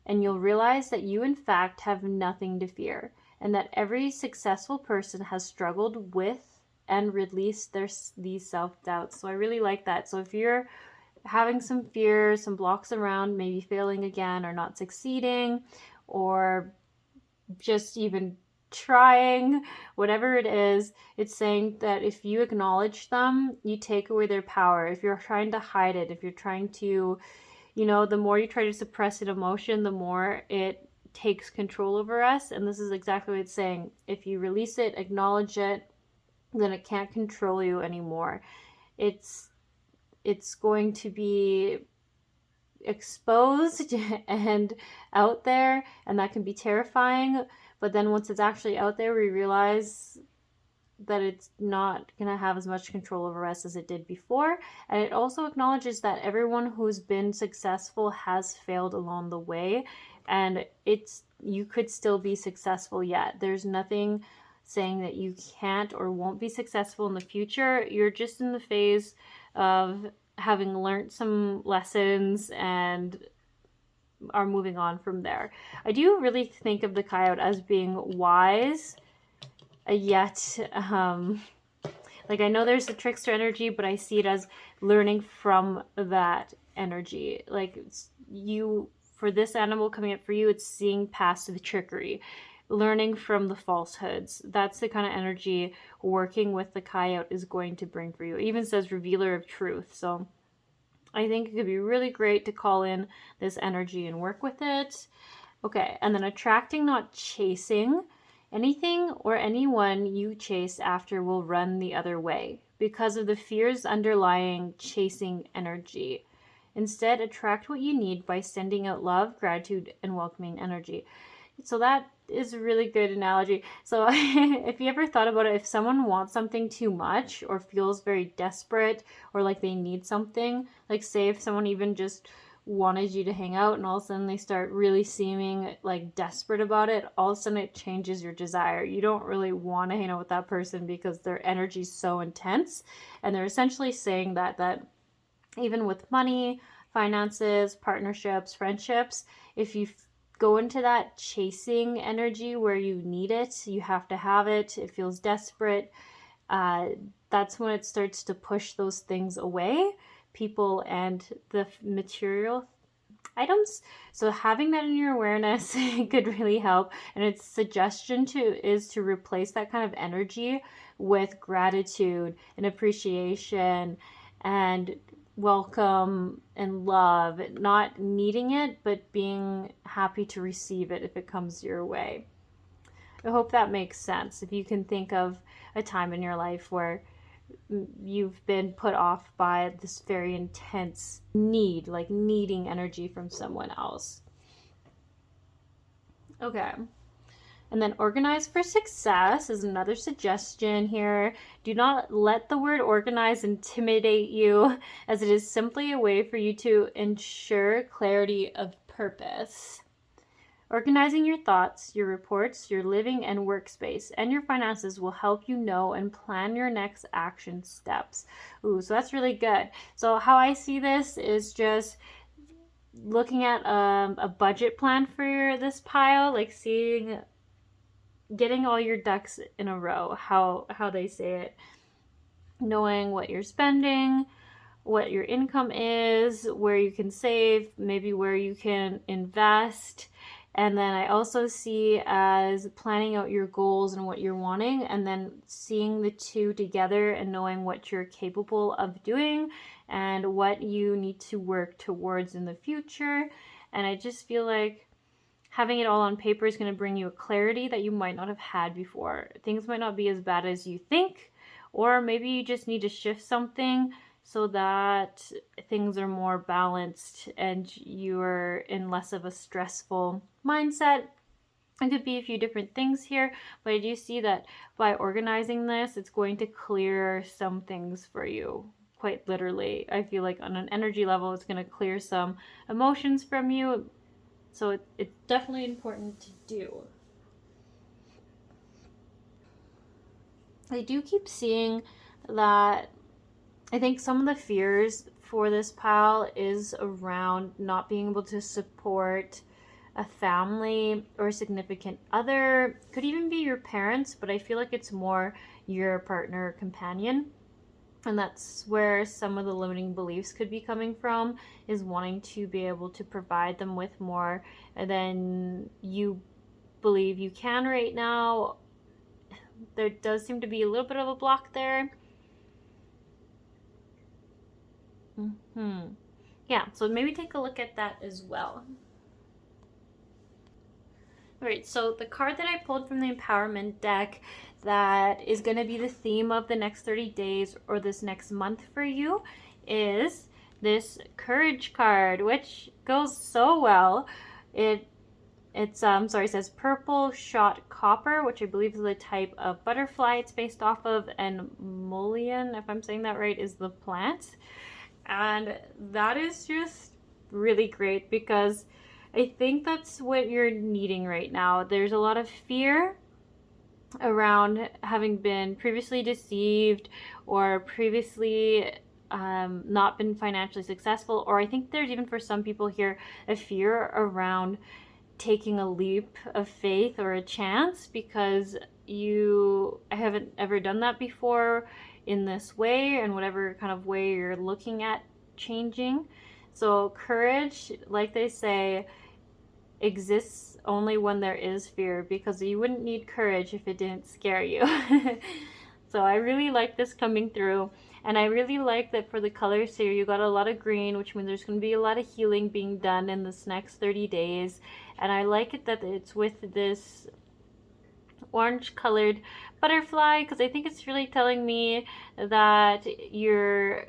Speaker 1: And you'll realize that you in fact have nothing to fear, and that every successful person has struggled with and released these self-doubts. So I really like that. So if you're having some fears, some blocks around maybe failing again or not succeeding, or just even trying, whatever it is, it's saying that if you acknowledge them, you take away their power. If you're trying to hide it, if you're trying to, the more you try to suppress an emotion, the more it takes control over us. And this is exactly what it's saying. If you release it, acknowledge it, then it can't control you anymore. it's going to be exposed and out there, and that can be terrifying. But then once it's actually out there, we realize that it's not going to have as much control over us as it did before. And it also acknowledges that everyone who's been successful has failed along the way, and you could still be successful yet. There's nothing saying that you can't or won't be successful in the future. You're just in the phase of having learned some lessons and are moving on from there. I do really think of the coyote as being wise, yet like, I know there's the trickster energy, but I see it as learning from that energy. Like, for this animal coming up for you, it's seeing past the trickery, learning from the falsehoods. That's the kind of energy working with the coyote is going to bring for you. It even says revealer of truth. So I think it could be really great to call in this energy and work with it. Okay, and then attracting, not chasing. Anything or anyone you chase after will run the other way because of the fears underlying chasing energy. Instead, attract what you need by sending out love, gratitude, and welcoming energy. So that is a really good analogy. So if you ever thought about it, if someone wants something too much or feels very desperate or like they need something, like say if someone even just wanted you to hang out and all of a sudden they start really seeming like desperate about it, all of a sudden it changes your desire. You don't really want to hang out with that person because their energy is so intense. And they're essentially saying that even with money, finances, partnerships, friendships, if you go into that chasing energy where you need it, you have to have it, it feels desperate, that's when it starts to push those things away, people and the material items. So having that in your awareness could really help. And its suggestion is to replace that kind of energy with gratitude and appreciation and welcome and love, not needing it, but being happy to receive it if it comes your way. I hope that makes sense. If you can think of a time in your life where you've been put off by this very intense need, like needing energy from someone else. Okay. And then organize for success is another suggestion here. Do not let the word organize intimidate you, as it is simply a way for you to ensure clarity of purpose. Organizing your thoughts, your reports, your living and workspace, and your finances will help you know and plan your next action steps. Ooh, so that's really good. So how I see this is just looking at a budget plan for this pile, like getting all your ducks in a row, how they say it, knowing what you're spending, what your income is, where you can save, maybe where you can invest. And then I also see as planning out your goals and what you're wanting, and then seeing the two together and knowing what you're capable of doing and what you need to work towards in the future. And I just feel like having it all on paper is going to bring you a clarity that you might not have had before. Things might not be as bad as you think, or maybe you just need to shift something so that things are more balanced and you're in less of a stressful mindset. It could be a few different things here, but I do see that by organizing this, it's going to clear some things for you. Quite literally, I feel like on an energy level, it's going to clear some emotions from you. So it's definitely important to do. I do keep seeing that I think some of the fears for this pile is around not being able to support a family or a significant other. Could even be your parents, but I feel like it's more your partner or companion. And that's where some of the limiting beliefs could be coming from, is wanting to be able to provide them with more than you believe you can right now. There does seem to be a little bit of a block there. Yeah, so maybe take a look at that as well. All right, so the card that I pulled from the empowerment deck that is going to be the theme of the next 30 days or this next month for you is this courage card, which goes so well. It says purple shot copper, which I believe is the type of butterfly it's based off of, and mullein, if I'm saying that right, is the plant. And that is just really great because I think that's what you're needing right now. There's a lot of fear around having been previously deceived or previously not been financially successful, or I think there's even for some people here a fear around taking a leap of faith or a chance because you haven't ever done that before in this way, and whatever kind of way you're looking at changing. So courage, like they say, exists only when there is fear, because you wouldn't need courage if it didn't scare you. So I really like this coming through, and I really like that for the colors here you got a lot of green, which means there's going to be a lot of healing being done in this next 30 days. And I like it that it's with this orange colored butterfly, because I think it's really telling me that your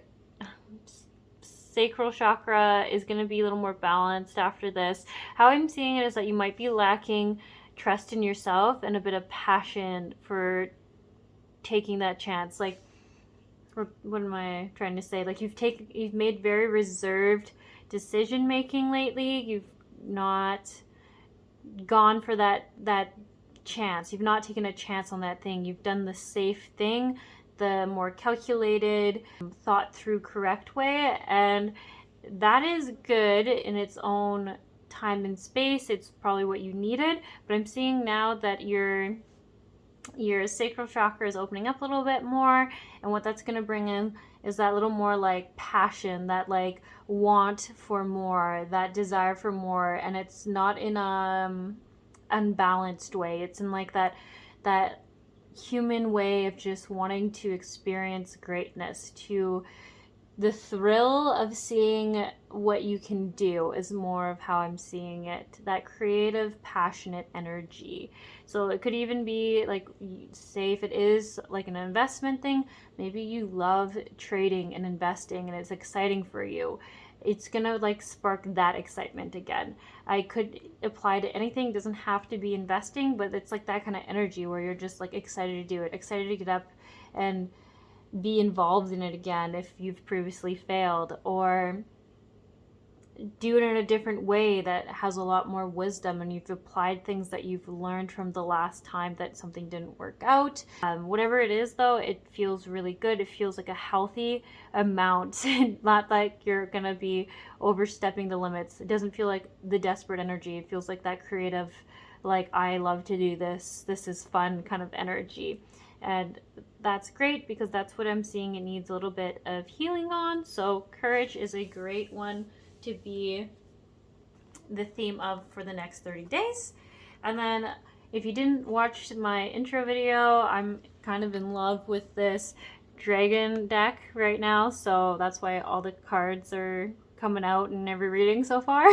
Speaker 1: sacral chakra is going to be a little more balanced after this. How I'm seeing it is that you might be lacking trust in yourself and a bit of passion for taking that chance. Like, what am I trying to say? Like, you've made very reserved decision making lately. You've not gone for that chance. You've not taken a chance on that thing. You've done the safe thing, the more calculated, thought through, correct way, and that is good in its own time and space. It's probably what you needed, but I'm seeing now that your sacral chakra is opening up a little bit more, and what that's going to bring in is that little more like passion, that like want for more, that desire for more, and it's not in a unbalanced way. It's in like that human way of just wanting to experience greatness, to the thrill of seeing what you can do is more of how I'm seeing it. That creative, passionate energy. So it could even be like, say if it is like an investment thing, maybe you love trading and investing and it's exciting for you. It's gonna like spark that excitement again. I could apply to anything. It doesn't have to be investing, but it's like that kind of energy where you're just like excited to do it, excited to get up and be involved in it again if you've previously failed, or do it in a different way that has a lot more wisdom, and you've applied things that you've learned from the last time that something didn't work out. Whatever it is though, it feels really good. It feels like a healthy amount, not like you're gonna be overstepping the limits. It doesn't feel like the desperate energy. It feels like that creative, like, I love to do this, this is fun kind of energy. And that's great because that's what I'm seeing it needs a little bit of healing on. So courage is a great one to be the theme of for the next 30 days. And then if you didn't watch my intro video, I'm kind of in love with this dragon deck right now, so that's why all the cards are coming out in every reading so far.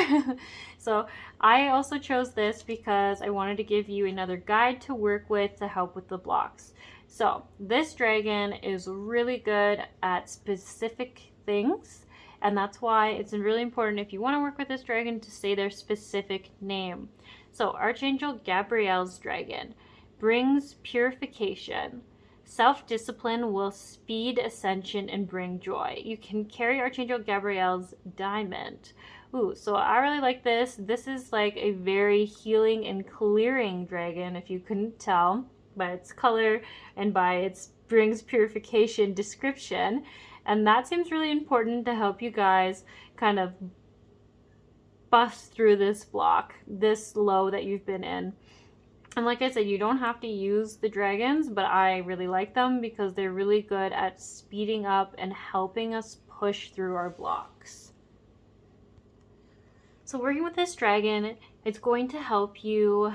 Speaker 1: So I also chose this because I wanted to give you another guide to work with to help with the blocks. So this dragon is really good at specific things, and that's why it's really important if you want to work with this dragon to say their specific name. So Archangel Gabriel's dragon brings purification. Self-discipline will speed ascension and bring joy. You can carry Archangel Gabriel's diamond. Ooh, so I really like this. This is like a very healing and clearing dragon, if you couldn't tell by its color and by its brings purification description. And that seems really important to help you guys kind of bust through this block, this low that you've been in. And like I said, you don't have to use the dragons, but I really like them because they're really good at speeding up and helping us push through our blocks. So working with this dragon, it's going to help you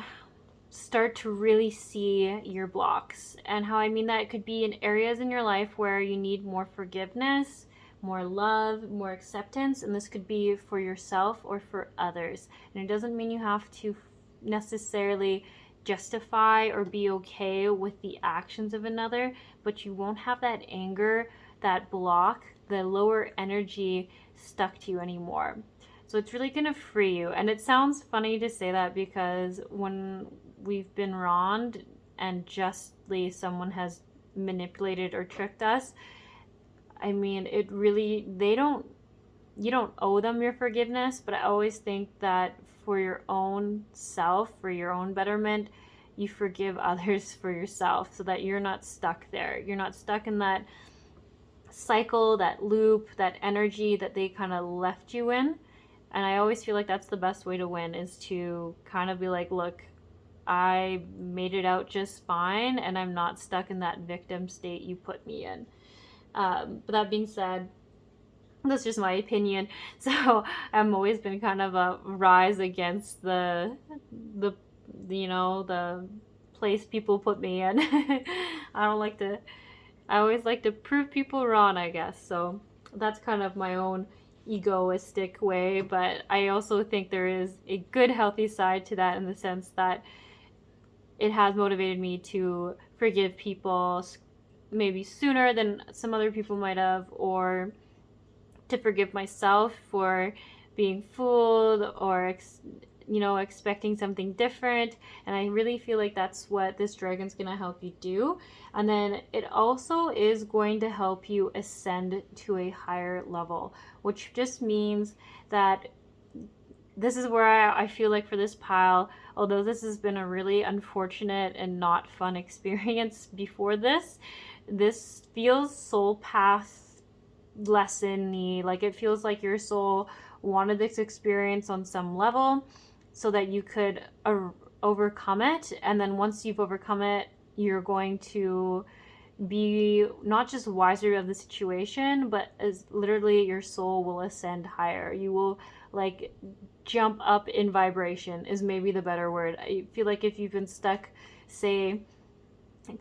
Speaker 1: start to really see your blocks. And how I mean that, it could be in areas in your life where you need more forgiveness, more love, more acceptance, and this could be for yourself or for others. And it doesn't mean you have to necessarily justify or be okay with the actions of another, but you won't have that anger, that block, the lower energy stuck to you anymore. So it's really going to free you. And it sounds funny to say that because when we've been wronged and justly someone has manipulated or tricked us, I mean, it really, you don't owe them your forgiveness, but I always think that for your own self, for your own betterment, you forgive others for yourself so that you're not stuck there. You're not stuck in that cycle, that loop, that energy that they kind of left you in. And I always feel like that's the best way to win, is to kind of be like, look, I made it out just fine and I'm not stuck in that victim state you put me in. But that being said, that's just my opinion. So I've always been kind of a rise against the the place people put me in. I always like to prove people wrong, I guess. So that's kind of my own egoistic way, but I also think there is a good, healthy side to that, in the sense that it has motivated me to forgive people maybe sooner than some other people might have, or to forgive myself for being fooled or expecting something different. And I really feel like that's what this dragon's going to help you do. And then it also is going to help you ascend to a higher level, which just means that this is where I feel like for this pile, although this has been a really unfortunate and not fun experience before this feels soul path lesson-y. Like, it feels like your soul wanted this experience on some level so that you could overcome it. And then once you've overcome it, you're going to be not just wiser of the situation, but as literally your soul will ascend higher. You will like jump up in vibration, is maybe the better word. I feel like if you've been stuck, say,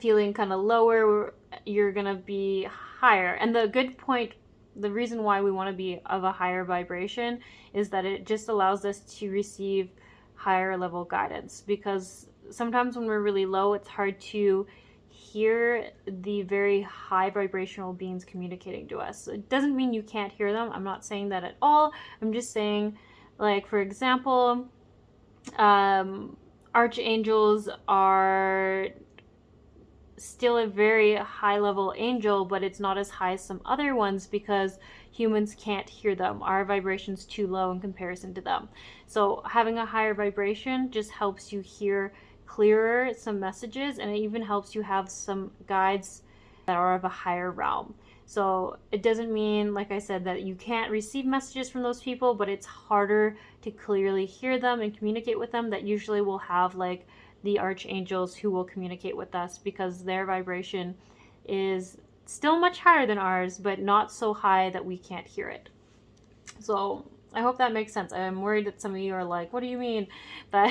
Speaker 1: feeling kind of lower, you're gonna be higher. And the good point, the reason why we want to be of a higher vibration, is that it just allows us to receive higher level guidance. Because sometimes when we're really low, it's hard to hear the very high vibrational beings communicating to us. It doesn't mean you can't hear them. I'm not saying that at all. I'm just saying, like, for example, archangels are still a very high level angel, but it's not as high as some other ones because humans can't hear them. Our vibration's too low in comparison to them. So having a higher vibration just helps you hear clearer some messages, and it even helps you have some guides that are of a higher realm. So it doesn't mean, like I said, that you can't receive messages from those people, but it's harder to clearly hear them and communicate with them. That usually will have like the archangels who will communicate with us, because their vibration is still much higher than ours, but not so high that we can't hear it. So I hope that makes sense. I'm worried that some of you are like, what do you mean? But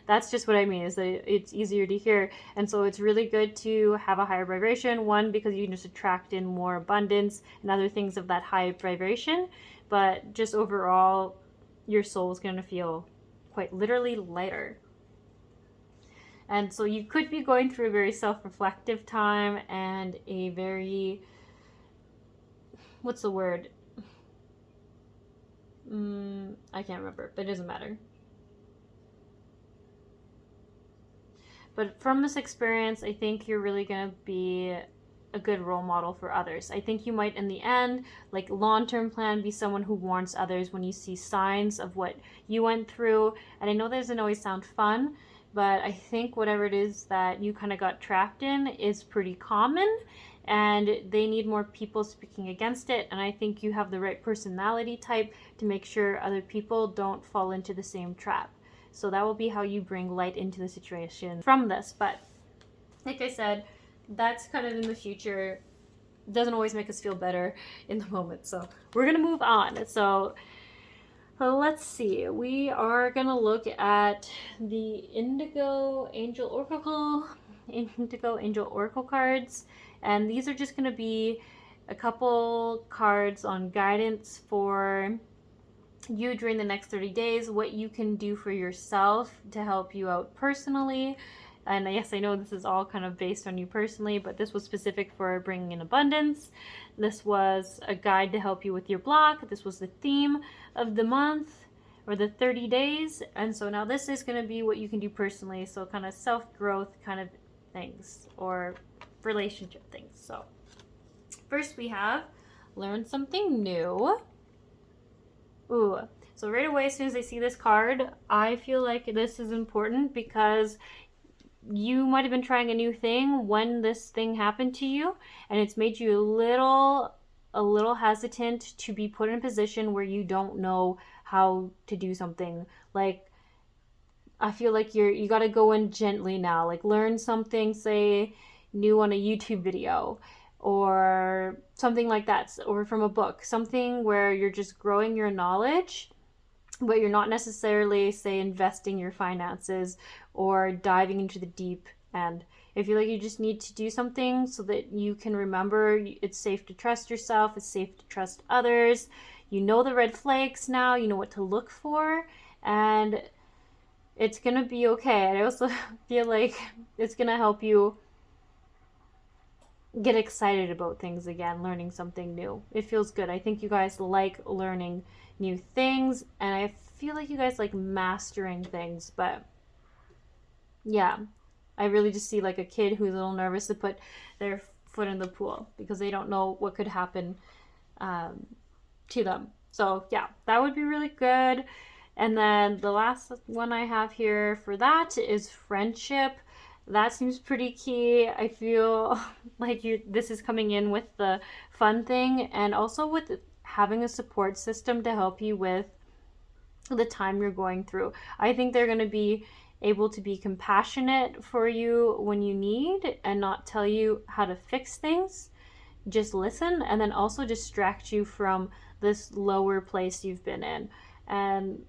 Speaker 1: that's just what I mean, is that it's easier to hear. And so it's really good to have a higher vibration. One, because you can just attract in more abundance and other things of that high vibration. But just overall, your soul is going to feel quite literally lighter. And so you could be going through a very self-reflective time and a very, what's the word? I can't remember, but it doesn't matter. But from this experience, I think you're really going to be a good role model for others. I think you might, in the end, like long-term plan, be someone who warns others when you see signs of what you went through. And I know that doesn't always sound fun, but I think whatever it is that you kind of got trapped in is pretty common, and they need more people speaking against it. And I think you have the right personality type to make sure other people don't fall into the same trap. So that will be how you bring light into the situation from this. But like I said, that's kind of in the future. It doesn't always make us feel better in the moment. So we're going to move on. So let's see. We are going to look at the Indigo Angel Oracle cards. And these are just going to be a couple cards on guidance for you during the next 30 days, what you can do for yourself to help you out personally. And yes, I know this is all kind of based on you personally, but this was specific for bringing in abundance. This was a guide to help you with your block. This was the theme of the month or the 30 days. And so now this is going to be what you can do personally. So kind of self-growth kind of things or relationship things. So first we have learn something new. Ooh, so right away, as soon as I see this card, I feel like this is important because you might have been trying a new thing when this thing happened to you, and it's made you a little hesitant to be put in a position where you don't know how to do something. Like, I feel like you got to go in gently now, like learn something, say, new on a YouTube video or something like that, or from a book, something where you're just growing your knowledge, but you're not necessarily, say, investing your finances or diving into the deep end. I feel like you just need to do something so that you can remember it's safe to trust yourself, it's safe to trust others. You know the red flags now, you know what to look for, and it's gonna be okay. And I also feel like it's gonna help you get excited about things again, learning something new. It feels good. I think you guys like learning new things, and I feel like you guys like mastering things, but yeah, I really just see like a kid who's a little nervous to put their foot in the pool because they don't know what could happen to them. So yeah, that would be really good. And then the last one I have here for that is friendship. That seems pretty key. I feel like this is coming in with the fun thing and also with having a support system to help you with the time you're going through. I think they're going to be able to be compassionate for you when you need and not tell you how to fix things. Just listen and then also distract you from this lower place you've been in. And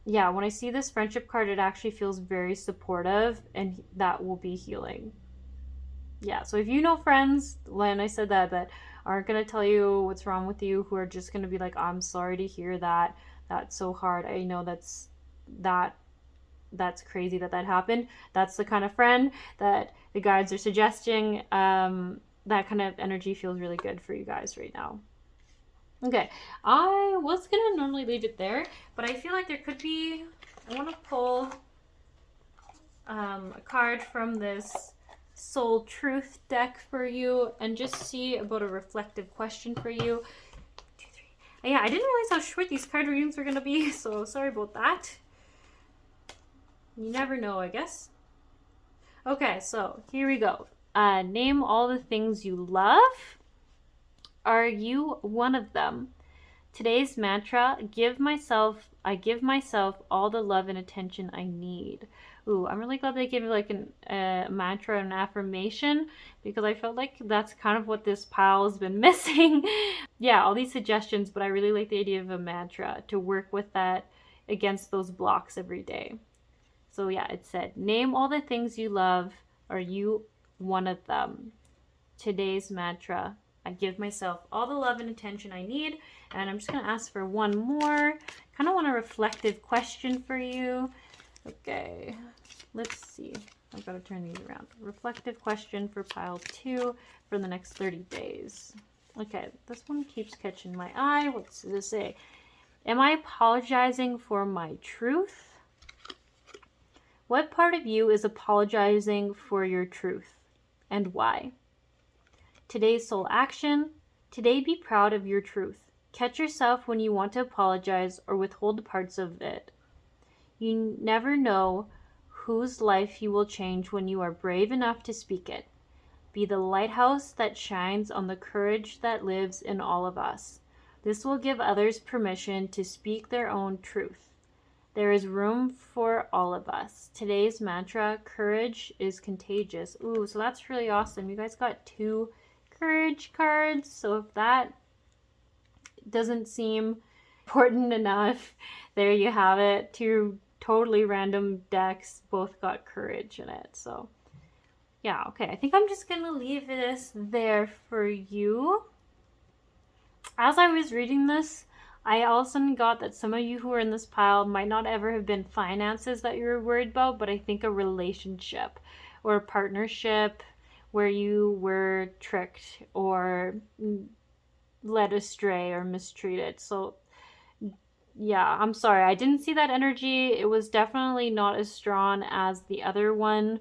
Speaker 1: yeah, when I see this friendship card, it actually feels very supportive, and that will be healing. Yeah, so if you know friends, when I said that aren't going to tell you what's wrong with you, who are just going to be like, I'm sorry to hear that. That's so hard. I know that's crazy that happened. That's the kind of friend that the guides are suggesting. That kind of energy feels really good for you guys right now. Okay, I was gonna normally leave it there, but I feel like there could be, I want to pull a card from this Soul Truth deck for you and just see about a reflective question for you. 2, 3. Yeah, I didn't realize how short these card readings were gonna be, so sorry about that. You never know, I guess. Okay, so here we go. Name all the things you love. Are you one of them? Today's mantra, I give myself all the love and attention I need. Ooh, I'm really glad they gave me like a mantra and an affirmation because I felt like that's kind of what this pile has been missing. Yeah, all these suggestions, but I really like the idea of a mantra to work with that against those blocks every day. So yeah, it said, name all the things you love. Are you one of them? Today's mantra, I give myself all the love and attention I need. And I'm just going to ask for one more. Kind of want a reflective question for you. Okay, let's see. I've got to turn these around. Reflective question for pile 2 for the next 30 days. Okay, this one keeps catching my eye. What's this say? Am I apologizing for my truth? What part of you is apologizing for your truth and why? Today's soul action. Today be proud of your truth. Catch yourself when you want to apologize or withhold parts of it. You never know whose life you will change when you are brave enough to speak it. Be the lighthouse that shines on the courage that lives in all of us. This will give others permission to speak their own truth. There is room for all of us. Today's mantra, courage is contagious. Ooh, so that's really awesome. You guys got 2 courage cards. So if that doesn't seem important enough, there you have it. 2 totally random decks, both got courage in it. So yeah, okay. I think I'm just going to leave this there for you. As I was reading this, I also got that some of you who are in this pile might not ever have been finances that you were worried about, but I think a relationship or a partnership where you were tricked or led astray or mistreated. So yeah, I'm sorry. I didn't see that energy. It was definitely not as strong as the other one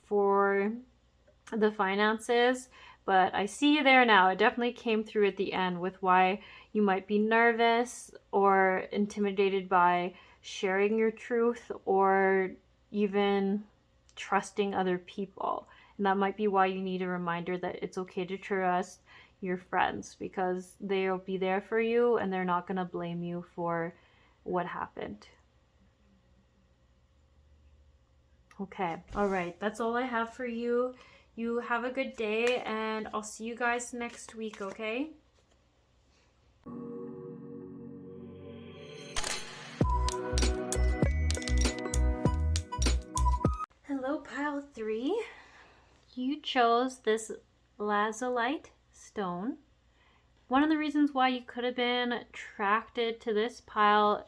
Speaker 1: for the finances, but I see you there now. It definitely came through at the end with why you might be nervous or intimidated by sharing your truth or even trusting other people. And that might be why you need a reminder that it's okay to trust your friends, because they'll be there for you and they're not going to blame you for what happened. Okay, all right, that's all I have for you. You have a good day, and I'll see you guys next week, okay? Hello, pile 3. You chose this Lazulite stone. One of the reasons why you could have been attracted to this pile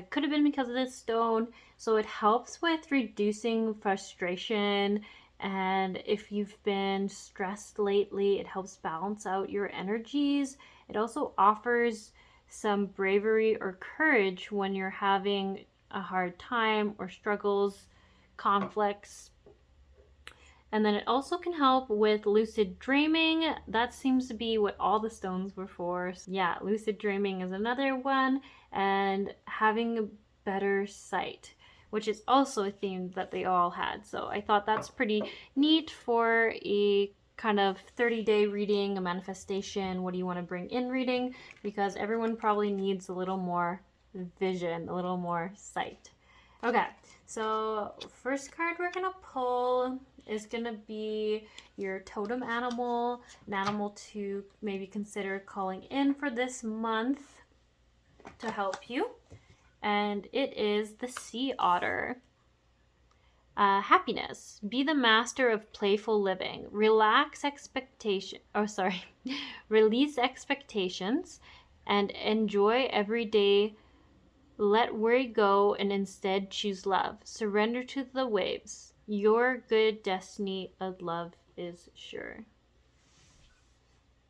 Speaker 1: could have been because of this stone. So it helps with reducing frustration, and if you've been stressed lately, it helps balance out your energies. It also offers some bravery or courage when you're having a hard time or struggles, conflicts. And then it also can help with lucid dreaming. That seems to be what all the stones were for. So yeah, lucid dreaming is another one. And having a better sight, which is also a theme that they all had. So I thought that's pretty neat for a kind of 30-day reading, a manifestation, what do you want to bring in reading, because everyone probably needs a little more vision, a little more sight. Okay, so first card we're gonna pull is gonna be your totem animal, an animal to maybe consider calling in for this month to help you, and it is the sea otter. Happiness. Be the master of playful living. Release expectations and enjoy every day. Let worry go and instead choose love. Surrender to the waves. Your good destiny of love is sure.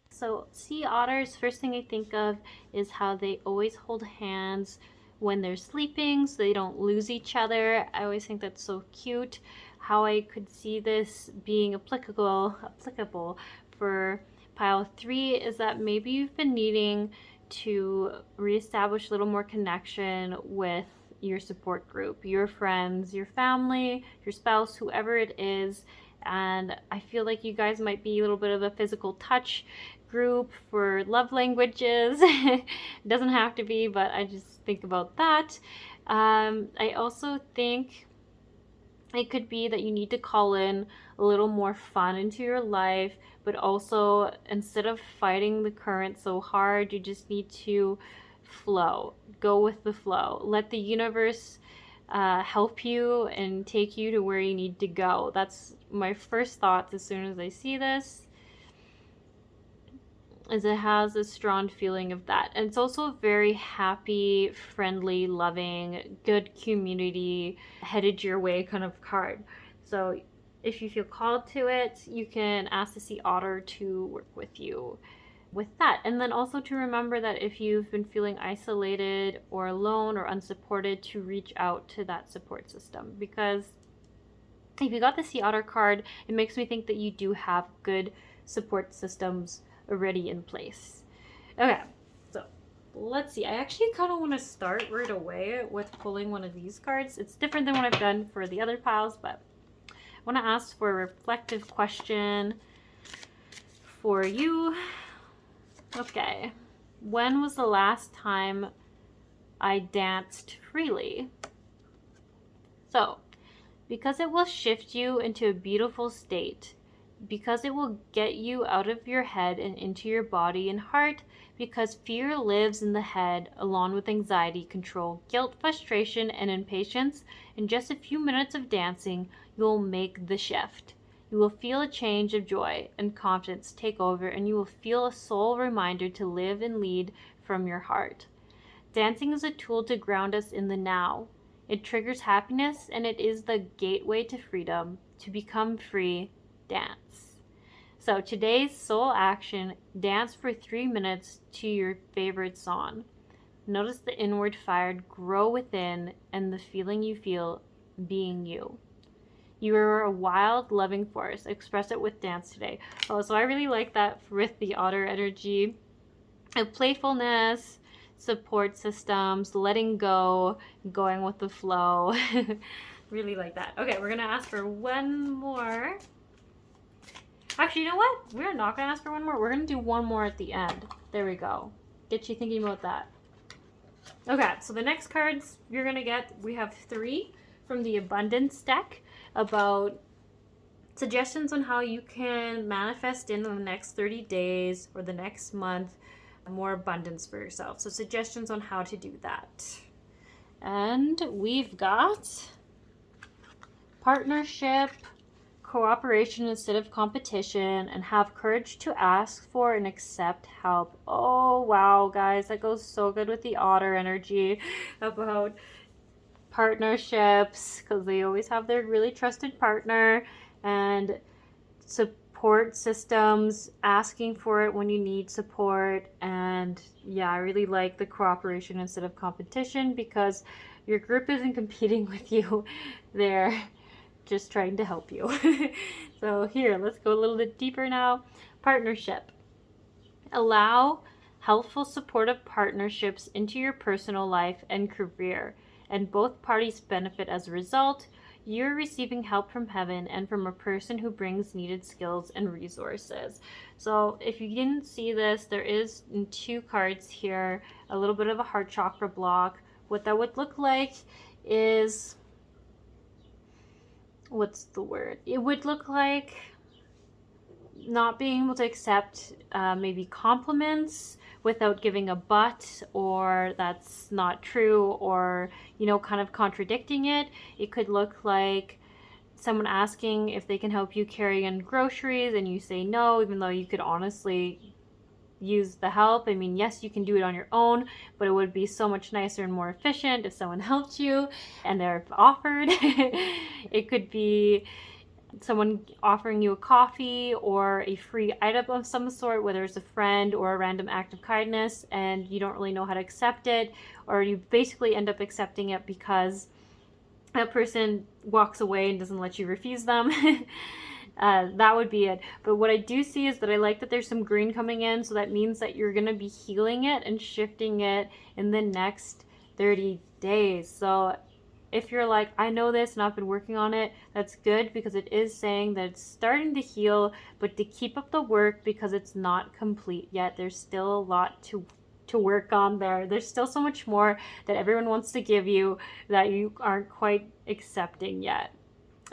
Speaker 1: So sea otters, first thing I think of is how they always hold hands when they're sleeping so they don't lose each other. I always think that's so cute. How I could see this being applicable for pile 3 is that maybe you've been needing to reestablish a little more connection with your support group, your friends, your family, your spouse, whoever it is. And I feel like you guys might be a little bit of a physical touch group for love languages. It doesn't have to be, but I just think about that. I also think it could be that you need to call in a little more fun into your life, but also instead of fighting the current so hard, you just need to flow. Go with the flow. Let the universe help you and take you to where you need to go. That's my first thoughts as soon as I see this. Is it has a strong feeling of that. And it's also a very happy, friendly, loving, good community, headed your way kind of card. So if you feel called to it, you can ask the sea otter to work with you with that. And then also to remember that if you've been feeling isolated or alone or unsupported, to reach out to that support system. Because if you got the sea otter card, it makes me think that you do have good support systems already in place. Okay, so let's see. I actually kind of want to start right away with pulling one of these cards. It's different than what I've done for the other piles, but I want to ask for a reflective question for you. Okay, when was the last time I danced freely? So, because it will shift you into a beautiful state, because it will get you out of your head and into your body and heart, because fear lives in the head along with anxiety, control, guilt, frustration, and impatience. In just a few minutes of dancing, you will make the shift. You will feel a change of joy and confidence take over, and you will feel a soul reminder to live and lead from your heart. Dancing is a tool to ground us in the now. It triggers happiness, and it is the gateway to freedom. To become free, dance. So today's soul action, dance for 3 minutes to your favorite song. Notice the inward fire grow within and the feeling you feel being you. You are a wild, loving force. Express it with dance today. Oh, so I really like that with the otter energy. Playfulness, support systems, letting go, going with the flow. Really like that. Okay, we're going to ask for one more. Actually, you know what? We're not going to ask for one more. We're going to do one more at the end. There we go. Get you thinking about that. Okay, so the next cards you're going to get, we have 3 from the Abundance deck about suggestions on how you can manifest in the next 30 days or the next month more abundance for yourself. So suggestions on how to do that. And we've got partnership, cooperation instead of competition, and have courage to ask for and accept help. Oh wow, guys, that goes so good with the otter energy about partnerships, because they always have their really trusted partner, and support systems, asking for it when you need support. And yeah, I really like the cooperation instead of competition, because your group isn't competing with you, they're just trying to help you. So here, let's go a little bit deeper now. Partnership. Allow helpful, supportive partnerships into your personal life and career, and both parties benefit as a result. You're receiving help from heaven and from a person who brings needed skills and resources. So if you didn't see this, there is in 2 cards here a little bit of a heart chakra block. What that would look like is, what's the word? It would look like not being able to accept maybe compliments without giving a but, or that's not true, or, you know, kind of contradicting it. It could look like someone asking if they can help you carry in groceries and you say no, even though you could honestly use the help. I mean, yes, you can do it on your own, but it would be so much nicer and more efficient if someone helped you and they're offered. It could be someone offering you a coffee or a free item of some sort, whether it's a friend or a random act of kindness, and you don't really know how to accept it, or you basically end up accepting it because a person walks away and doesn't let you refuse them. That would be it. But what I do see is that I like that there's some green coming in, so that means that you're going to be healing it and shifting it in the next 30 days. So if you're like, I know this and I've been working on it, that's good, because it is saying that it's starting to heal, but to keep up the work, because it's not complete yet. There's still a lot to work on there. There's still so much more that everyone wants to give you that you aren't quite accepting yet.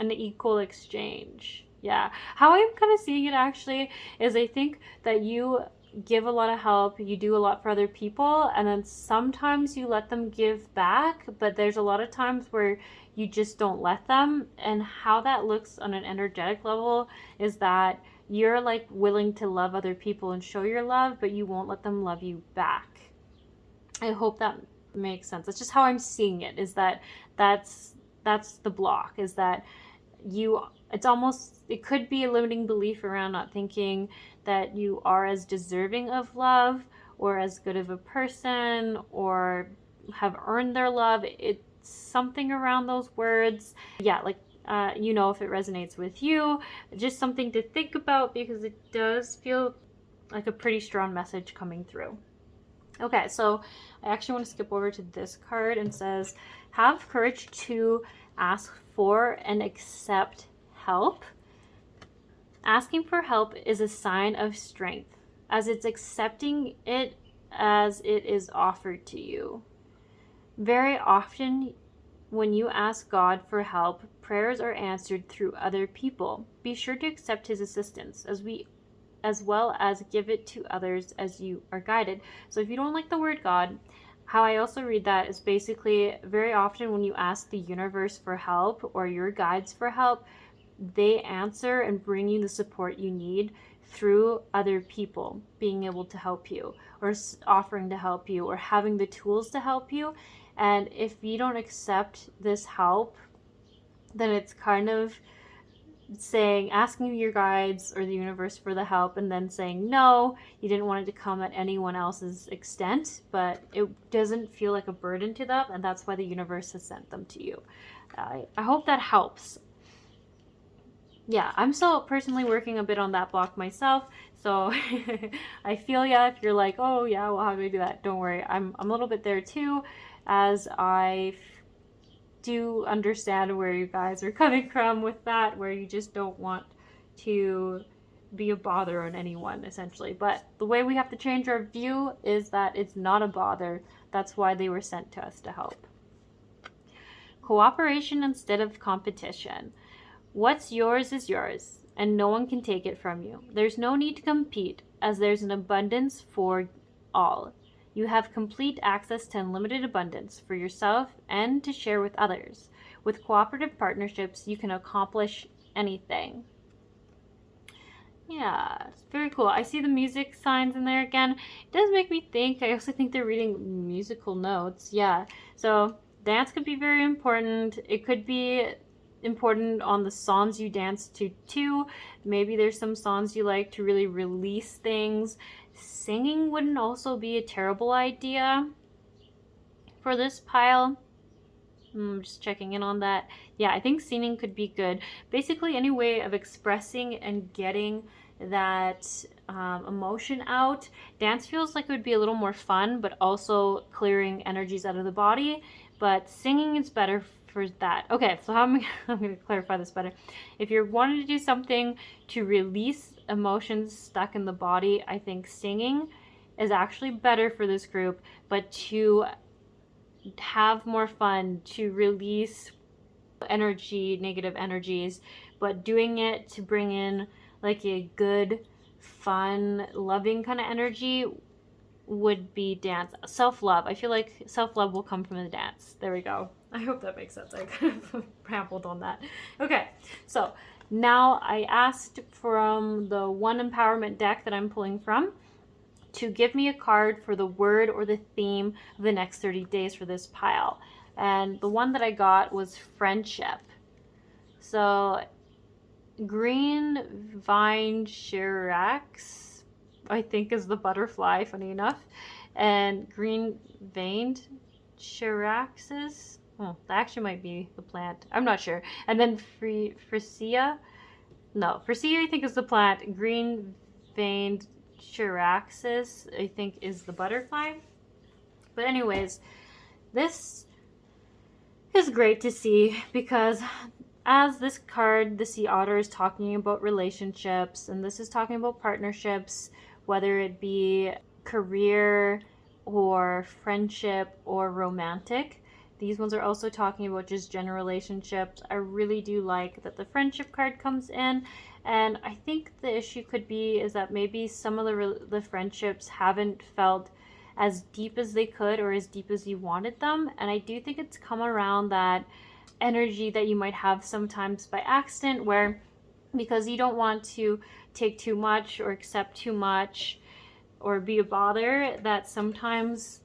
Speaker 1: An equal exchange. Yeah. How I'm kind of seeing it actually is, I think that you give a lot of help, you do a lot for other people, and then sometimes you let them give back, but there's a lot of times where you just don't let them. And how that looks on an energetic level is that you're like willing to love other people and show your love, but you won't let them love you back. I hope that makes sense. That's just how I'm seeing it, is that that's the block, is that it's almost, it could be a limiting belief around not thinking that you are as deserving of love, or as good of a person, or have earned their love. It's something around those words. Yeah, like, you know, if it resonates with you, just something to think about, because it does feel like a pretty strong message coming through. Okay, so I actually want to skip over to this card, and says, have courage to ask for and accept help. Asking for help is a sign of strength, as it's accepting it as it is offered to you. Very often, when you ask God for help, prayers are answered through other people. Be sure to accept His assistance, as well as give it to others as you are guided. So if you don't like the word God, how I also read that is basically, very often when you ask the universe for help or your guides for help, they answer and bring you the support you need through other people being able to help you, or offering to help you, or having the tools to help you. And if you don't accept this help, then it's kind of asking your guides or the universe for the help, and then saying no, you didn't want it to come at anyone else's extent, but it doesn't feel like a burden to them, and that's why the universe has sent them to you. I hope that helps. Yeah, I'm still personally working a bit on that block myself, so I feel if you're like, oh yeah, well, how do I do that? Don't worry, I'm a little bit there too, as I do understand where you guys are coming from with that, where you just don't want to be a bother on anyone, essentially. But the way we have to change our view is that it's not a bother. That's why they were sent to us to help. Cooperation instead of competition. What's yours is yours, and no one can take it from you. There's no need to compete, as there's an abundance for all. You have complete access to unlimited abundance for yourself and to share with others. With cooperative partnerships, you can accomplish anything. Yeah, it's very cool. I see the music signs in there again. It does make me think. I also think they're reading musical notes. Yeah, so dance could be very important. It could be important on the songs you dance to too. Maybe there's some songs you like to really release things. Singing wouldn't also be a terrible idea for this pile. I'm just checking in on that. Yeah, I think singing could be good. Basically, any way of expressing and getting that emotion out. Dance feels like it would be a little more fun, but also clearing energies out of the body. But singing is better for that. Okay, so I'm going to clarify this better. If you're wanting to do something to release emotions stuck in the body, I think singing is actually better for this group. But to have more fun, to release energy, negative energies, but doing it to bring in like a good, fun, loving kind of energy would be dance. Self-love. I feel like self-love will come from the dance. There we go. I hope that makes sense. I kind of rambled on that. Okay, so now I asked from the One Empowerment deck that I'm pulling from to give me a card for the word or the theme of the next 30 days for this pile. And the one that I got was friendship. So green vine shirax, I think, is the butterfly, funny enough. And green veined shiraxes, that actually might be the plant. I'm not sure. And then Frisia, I think is the plant. Green veined Chiraxis, I think, is the butterfly. But anyways, this is great to see, because as this card, the Sea Otter, is talking about relationships, and this is talking about partnerships, whether it be career or friendship or romantic. These ones are also talking about just general relationships. I really do like that the friendship card comes in. And I think the issue could be is that maybe some of the friendships haven't felt as deep as they could, or as deep as you wanted them. And I do think it's come around that energy that you might have sometimes by accident, where because you don't want to take too much or accept too much or be a bother, that sometimes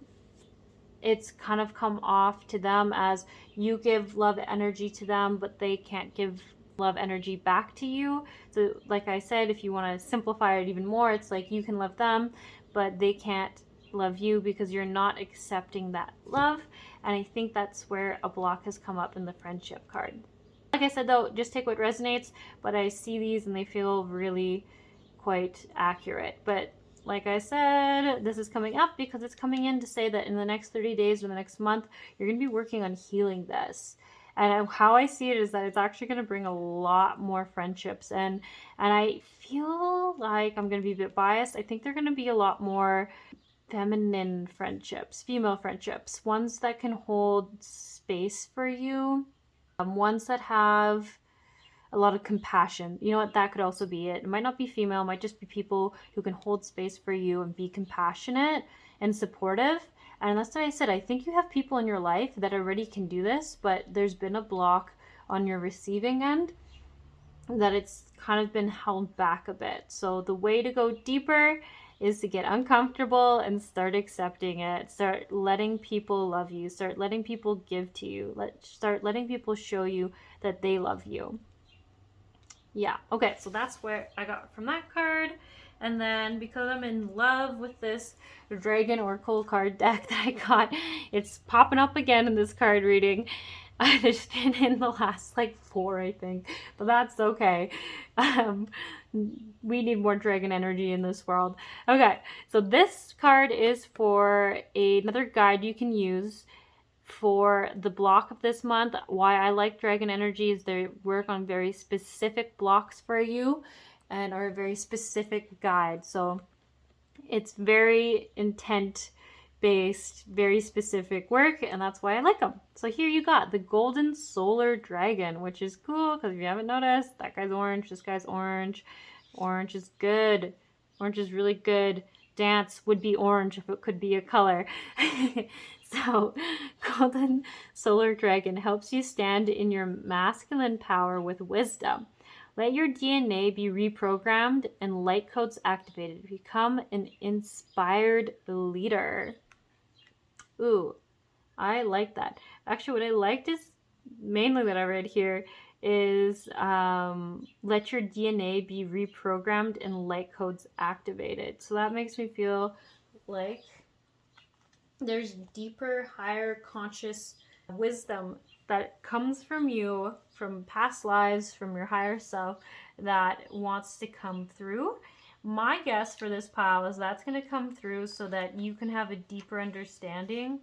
Speaker 1: it's kind of come off to them as you give love energy to them, but they can't give love energy back to you. So like I said, if you want to simplify it even more, it's like you can love them, but they can't love you because you're not accepting that love. And I think that's where a block has come up in the friendship card. Like I said though, just take what resonates, but I see these and they feel really quite accurate. But like I said, this is coming up because it's coming in to say that in the next 30 days or the next month, you're going to be working on healing this. And how I see it is that it's actually going to bring a lot more friendships. And I feel like I'm going to be a bit biased. I think they're going to be a lot more feminine friendships, female friendships, ones that can hold space for you, ones that have a lot of compassion. You know what, that could also be it. It might not be female, it might just be people who can hold space for you and be compassionate and supportive. And that's what I said. I think you have people in your life that already can do this, but there's been a block on your receiving end that it's kind of been held back a bit. So the way to go deeper is to get uncomfortable and start accepting it. Start letting people love you. Start letting people give to you. Start letting people show you that they love you. Yeah, okay, so that's what I got from that card. And then because I'm in love with this Dragon Oracle card deck that I got, it's popping up again in this card reading. There's been in the last like 4, I think, but that's okay. We need more dragon energy in this world. Okay, so this card is for another guide you can use for the block of this month. Why I like dragon energy is they work on very specific blocks for you and are a very specific guide. So it's very intent based, very specific work, and that's why I like them. So here you got the golden solar dragon, which is cool because if you haven't noticed, that guy's orange, this guy's orange. Orange is good. Orange is really good. Dance would be orange if it could be a color. So, golden solar dragon helps you stand in your masculine power with wisdom. Let your DNA be reprogrammed and light codes activated. Become an inspired leader. Ooh, I like that. Actually, what I liked is mainly that I read here is let your DNA be reprogrammed and light codes activated. So that makes me feel like there's deeper, higher conscious wisdom that comes from you, from past lives, from your higher self, that wants to come through. My guess for this pile is that's going to come through so that you can have a deeper understanding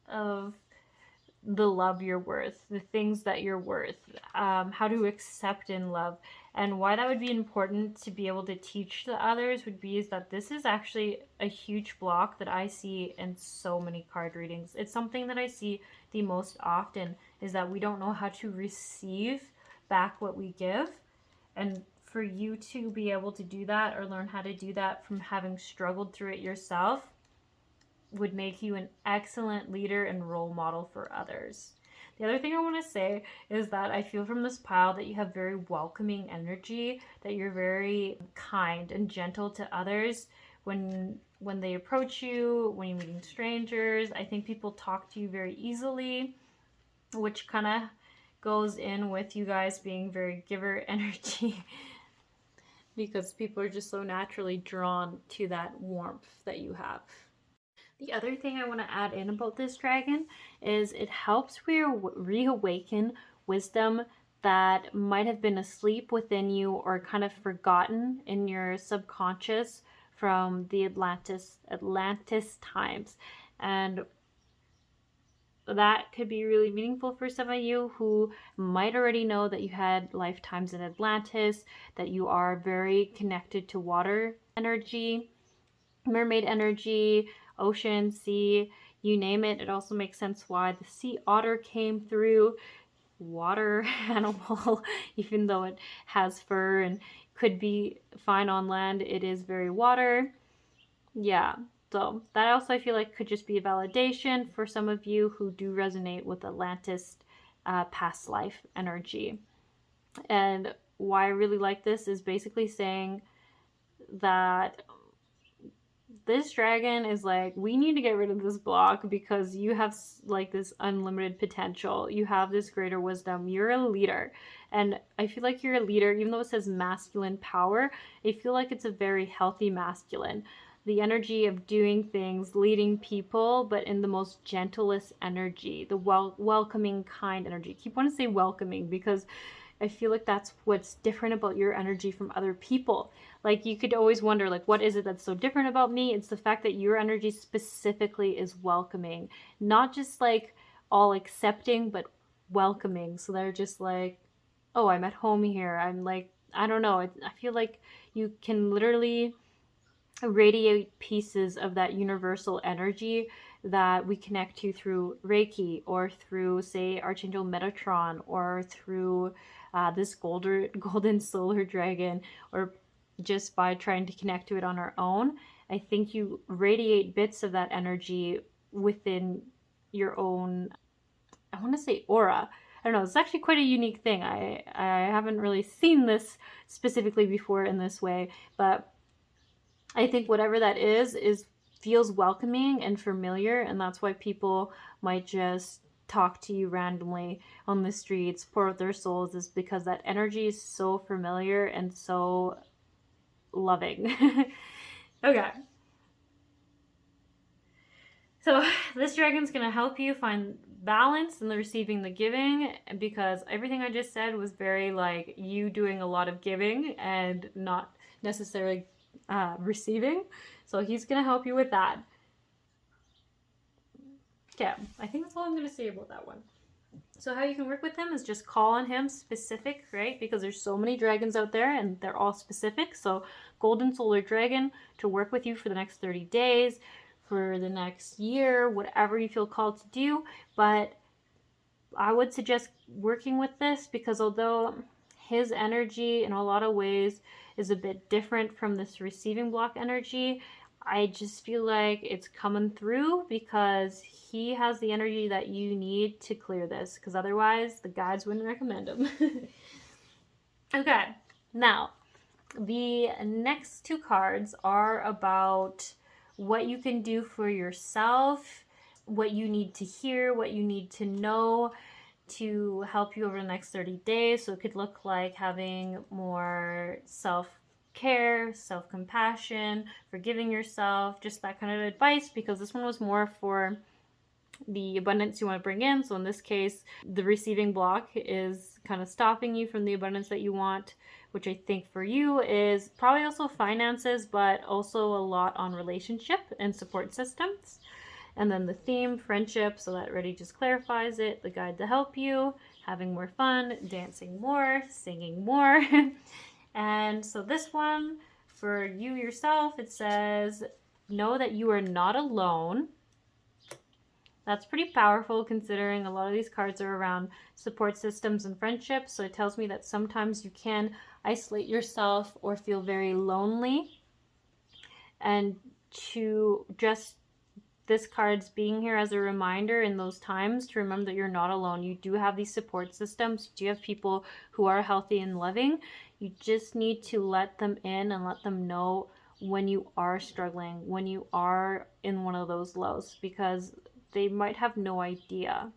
Speaker 1: of the love you're worth, the things that you're worth, how to accept and love. And why that would be important to be able to teach to others would be is that this is actually a huge block that I see in so many card readings. It's something that I see the most often, is that we don't know how to receive back what we give. And for you to be able to do that or learn how to do that from having struggled through it yourself would make you an excellent leader and role model for others. The other thing I want to say is that I feel from this pile that you have very welcoming energy, that you're very kind and gentle to others when they approach you, when you're meeting strangers. I think people talk to you very easily, which kind of goes in with you guys being very giver energy because people are just so naturally drawn to that warmth that you have. The other thing I want to add in about this dragon is it helps reawaken wisdom that might have been asleep within you or kind of forgotten in your subconscious from the Atlantis times. And that could be really meaningful for some of you who might already know that you had lifetimes in Atlantis, that you are very connected to water energy, mermaid energy, ocean, sea, you name it. It also makes sense why the sea otter came through. Water animal, even though it has fur and could be fine on land, it is very water. Yeah, so that also I feel like could just be a validation for some of you who do resonate with Atlantis past life energy. And why I really like this is basically saying that this dragon is like, we need to get rid of this block because you have like this unlimited potential. You have this greater wisdom. You're a leader. And I feel like you're a leader, even though it says masculine power, I feel like it's a very healthy masculine. The energy of doing things, leading people, but in the most gentlest energy, the welcoming, kind energy. I keep wanting to say welcoming because I feel like that's what's different about your energy from other people. Like, you could always wonder, like, what is it that's so different about me? It's the fact that your energy specifically is welcoming, not just like all accepting, but welcoming. So they're just like, oh, I'm at home here. I'm like, I don't know. I feel like you can literally radiate pieces of that universal energy that we connect to through Reiki or through, say, Archangel Metatron or through this golden solar dragon, or just by trying to connect to it on our own. I think you radiate bits of that energy within your own, I want to say aura. I don't know, it's actually quite a unique thing. I haven't really seen this specifically before in this way, but I think whatever that is feels welcoming and familiar, and that's why people might just talk to you randomly on the streets, pour out their souls, is because that energy is so familiar and so loving. Okay. So this dragon's going to help you find balance in the receiving, the giving, because everything I just said was very like you doing a lot of giving and not necessarily receiving. So he's going to help you with that. Okay, I think that's all I'm going to say about that one. So how you can work with him is just call on him specific, right? Because there's so many dragons out there and they're all specific. So golden solar dragon to work with you for the next 30 days, for the next year, whatever you feel called to do. But I would suggest working with this because although his energy in a lot of ways is a bit different from this receiving block energy, I just feel like it's coming through because he has the energy that you need to clear this, because otherwise the guides wouldn't recommend him. Okay, now the next two cards are about what you can do for yourself, what you need to hear, what you need to know to help you over the next 30 days. So it could look like having more self-care, self-compassion, forgiving yourself, just that kind of advice, because this one was more for the abundance you want to bring in. So in this case, the receiving block is kind of stopping you from the abundance that you want, which I think for you is probably also finances, but also a lot on relationship and support systems. And then the theme, friendship, so that already just clarifies it. The guide to help you, having more fun, dancing more, singing more. And so this one, for you yourself, it says, know that you are not alone. That's pretty powerful considering a lot of these cards are around support systems and friendships. So it tells me that sometimes you can isolate yourself or feel very lonely. And to just this card's being here as a reminder in those times to remember that you're not alone. You do have these support systems. You do have people who are healthy and loving. You just need to let them in and let them know when you are struggling, when you are in one of those lows, because they might have no idea.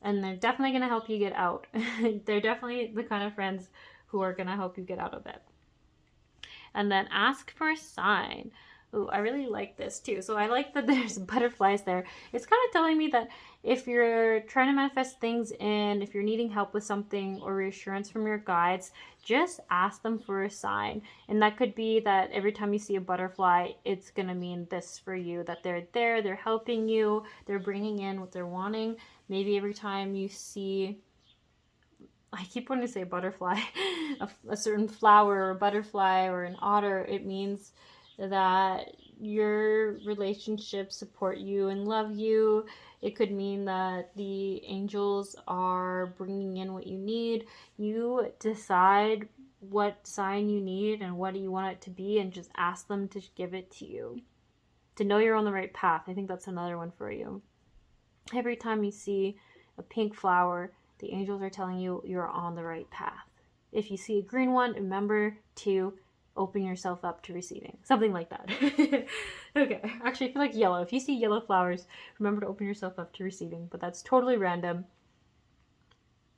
Speaker 1: And they're definitely going to help you get out. They're definitely the kind of friends who are going to help you get out of it. And then ask for a sign. Ooh, I really like this too. So I like that there's butterflies there. It's kind of telling me that if you're trying to manifest things in, if you're needing help with something or reassurance from your guides, just ask them for a sign. And that could be that every time you see a butterfly, it's going to mean this for you, that they're there, they're helping you, they're bringing in what they're wanting. Maybe every time you see, I keep wanting to say butterfly, a certain flower or a butterfly or an otter, it means that your relationships support you and love you. It could mean that the angels are bringing in what you need. You decide what sign you need and what do you want it to be, and just ask them to give it to you. To know you're on the right path. I think that's another one for you. Every time you see a pink flower, the angels are telling you you're on the right path. If you see a green one, remember to open yourself up to receiving. Something like that. Okay, actually I feel like yellow. If you see yellow flowers, remember to open yourself up to receiving. But that's totally random.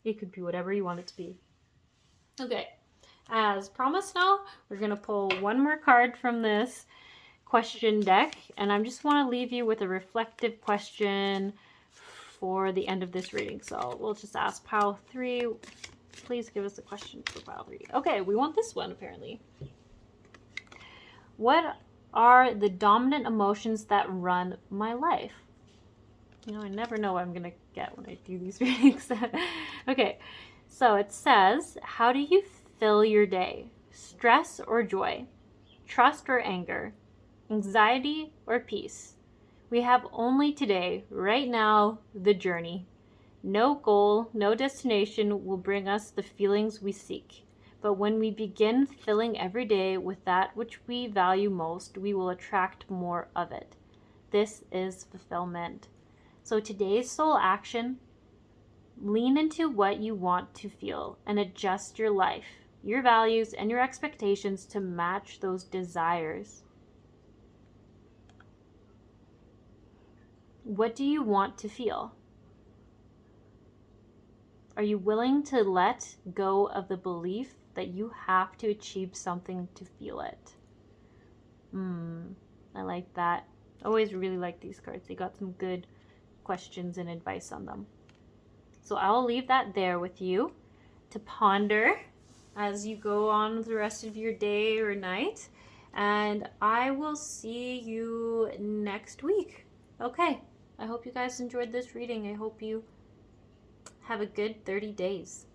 Speaker 1: It could be whatever you want it to be. Okay, as promised now, we're going to pull one more card from this question deck. And I just want to leave you with a reflective question for the end of this reading. So we'll just ask pile 3. Please give us a question for pile 3. Okay, we want this one apparently. What are the dominant emotions that run my life? You know, I never know what I'm going to get when I do these readings. Okay, so it says, how do you fill your day? Stress or joy? Trust or anger? Anxiety or peace? We have only today, right now, the journey. No goal, no destination will bring us the feelings we seek. But when we begin filling every day with that which we value most, we will attract more of it. This is fulfillment. So today's soul action Lean into what you want to feel and adjust your life, your values, and your expectations to match those desires. What do you want to feel? Are you willing to let go of the belief that you have to achieve something to feel it? I like that. Always really like these cards. They got some good questions and advice on them. So I'll leave that there with you to ponder as you go on with the rest of your day or night. And I will see you next week. Okay. I hope you guys enjoyed this reading. I hope you have a good 30 days.